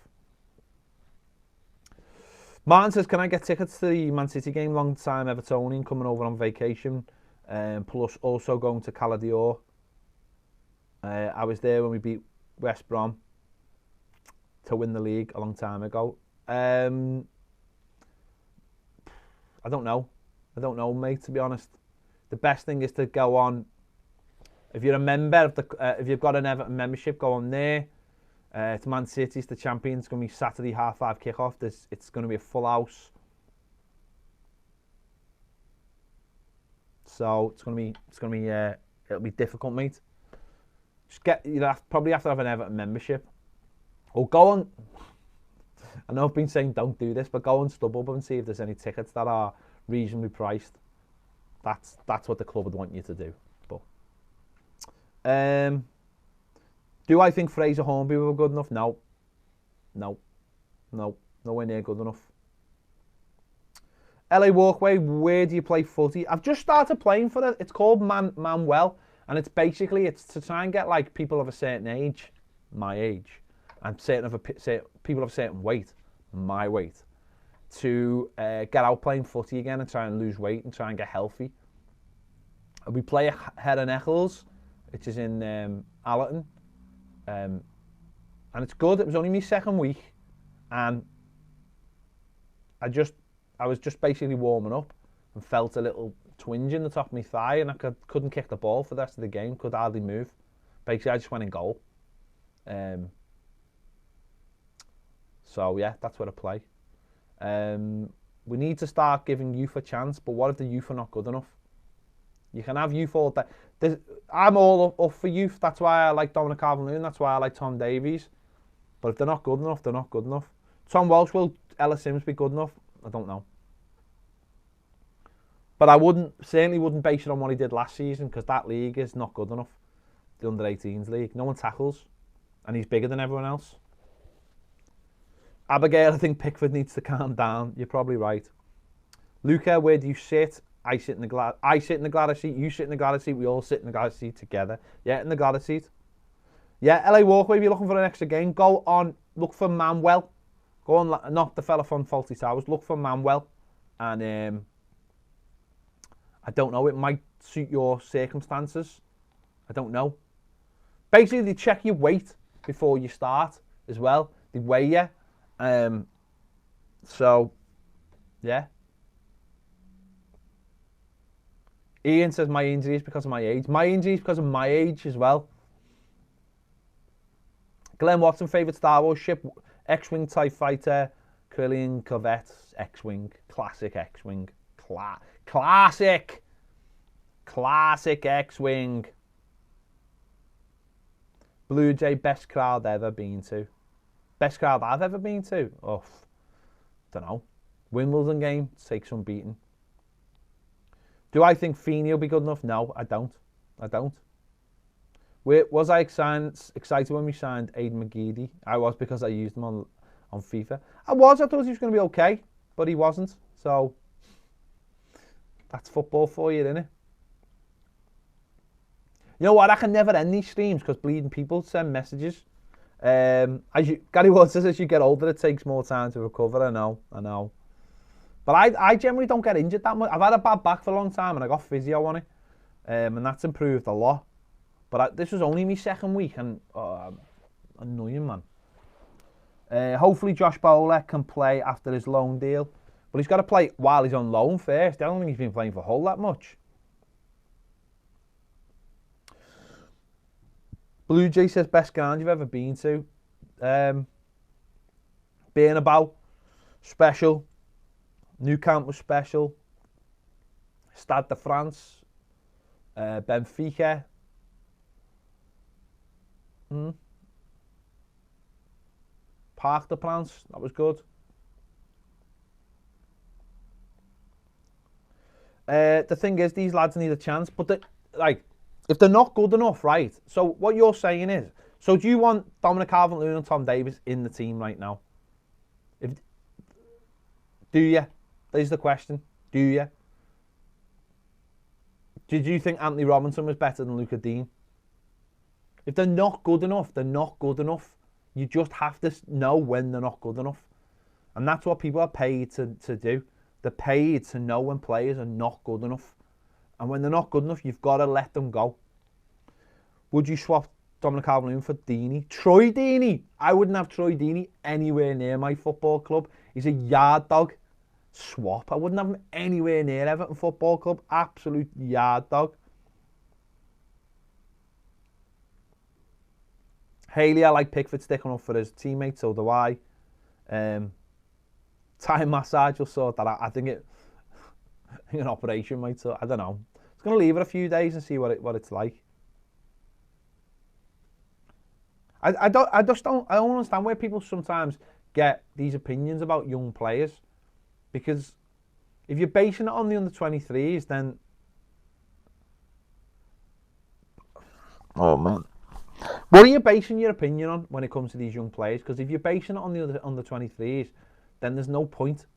Martin says, can I get tickets to the Man City game? Long time Evertonian coming over on vacation. Plus also going to Caladior. I was there when we beat West Brom to win the league a long time ago. I don't know, mate, to be honest. The best thing is to go on. If you're a member of if you've got an Everton membership, go on there. It's Man City, it's the champions. It's going to be Saturday 5:30 kickoff. It's going to be a full house. So it'll be difficult, mate. Probably have to have an Everton membership. Or go on. I know I've been saying don't do this, but go on StubHub and see if there's any tickets that are reasonably priced. That's what the club would want you to do. But do I think Fraser Hornby were good enough? No, nowhere near good enough. LA Walkway, where do you play footy? I've just started playing for it. It's called Manuel, and it's to try and get like people of a certain age, my age, and people of a certain weight, my weight, to get out playing footy again and try and lose weight and try and get healthy. And we play Heron Eccles, which is in Allerton. And it's good. It was only my second week, and I was just basically warming up and felt a little twinge in the top of my thigh, and I couldn't kick the ball for the rest of the game. Could hardly move. Basically, I just went in goal. So yeah, that's where I play. We need to start giving youth a chance, but what if the youth are not good enough? You can have youth all day. I'm all up for youth. That's why I like Dominic Calvert-Lewin. That's why I like Tom Davies. But if they're not good enough, they're not good enough. Tom Walsh, will Ellis Sims be good enough? I don't know. But I certainly wouldn't base it on what he did last season, because that league is not good enough. The under-18s league. No one tackles. And he's bigger than everyone else. Abigail, I think Pickford needs to calm down. You're probably right. Luca, where do you sit? I sit in the Gladys seat. You sit in the Gladys seat. We all sit in the Gladys seat together. Yeah, in the Gladys seat. Yeah, LA Walkway, if you're looking for an extra game, go on, look for Manuel. Go on, not the fella from Faulty Towers. Look for Manuel. And I don't know, it might suit your circumstances. I don't know. Basically, they check your weight before you start as well. They weigh you. So, yeah. Ian says my injury is because of my age. My injury is because of my age as well. Glenn Watson, favourite Star Wars ship, X-Wing TIE Fighter, Corellian Corvette, X-Wing, classic X-Wing, classic X-Wing. Blue Jay, best crowd ever been to. Best crowd I've ever been to? Oh, don't know. Wimbledon game, take some beating. Do I think Feeney will be good enough? No, I don't. Was I excited when we signed Aidan McGeady? I was, because I used him on FIFA. I thought he was going to be okay, but he wasn't. So that's football for you, isn't it? You know what? I can never end these streams because bleeding people send messages. Gary Wood says, as you get older, it takes more time to recover. I know. But I generally don't get injured that much. I've had a bad back for a long time and I got physio on it. And that's improved a lot. But this was only my second week and annoying, man. Hopefully Josh Bowler can play after his loan deal. But he's got to play while he's on loan first. I don't think he's been playing for Hull that much. Blue Jay says, best ground you've ever been to. Bernabeu, special. Nou Camp was special. Stade de France. Benfica. Parc de France, that was good. The thing is, these lads need a chance, but if they're not good enough, right? So what you're saying is, so do you want Dominic Calvert-Lewin and Tom Davies in the team right now? Do you? There's the question. Do you? Did you think Anthony Robinson was better than Luca Dean? If they're not good enough, they're not good enough. You just have to know when they're not good enough. And that's what people are paid to do. They're paid to know when players are not good enough. And when they're not good enough, you've got to let them go. Would you swap Dominic Calvert-Lewin for Deeney? Troy Deeney. I wouldn't have Troy Deeney anywhere near my football club. He's a yard dog. Swap. I wouldn't have him anywhere near Everton Football Club. Absolute yard dog. Haley, I like Pickford sticking up for his teammates, so do I. Time massage will sort that out. I think an operation might sort. I don't know. It's going to leave it a few days and see what it's like. I don't understand where people sometimes get these opinions about young players, because if you're basing it on the under-23s, then oh man, what are you basing your opinion on when it comes to these young players? Because if you're basing it on the under-23s, then there's no point.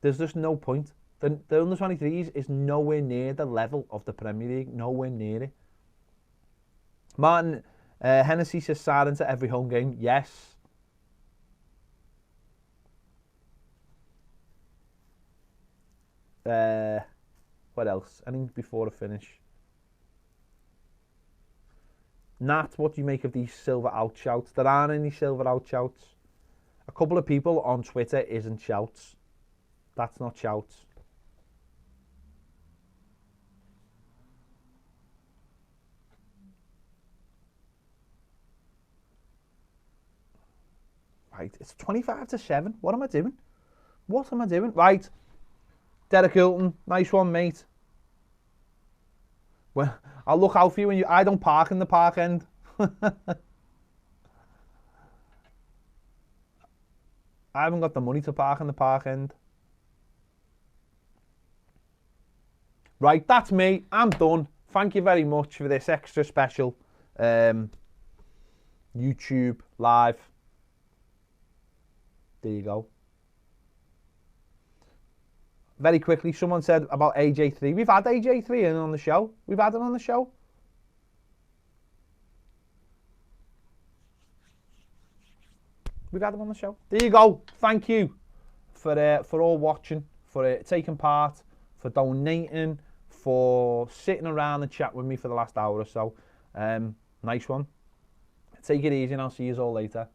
There's just no point. The under-23s is nowhere near the level of the Premier League. Nowhere near it. Martin Hennessy says silent at every home game. Yes. What else? Anything before I finish? Nat, what do you make of these silver out shouts? There aren't any silver out shouts. A couple of people on Twitter isn't shouts. That's not shouts. Right, it's 25-7. What am I doing? What am I doing? Right, Derek Hilton, nice one, mate. Well, I'll look out for you when I don't park in the park end. I haven't got the money to park in the park end. Right, that's me. I'm done. Thank you very much for this extra special YouTube live. There you go. Very quickly, someone said about AJ3. We've had AJ3 in on the show. We've had him on the show. We've had him on the show. There you go. Thank you for all watching, for taking part, for donating, for sitting around and chat with me for the last hour or so. Nice one. Take it easy and I'll see you all later.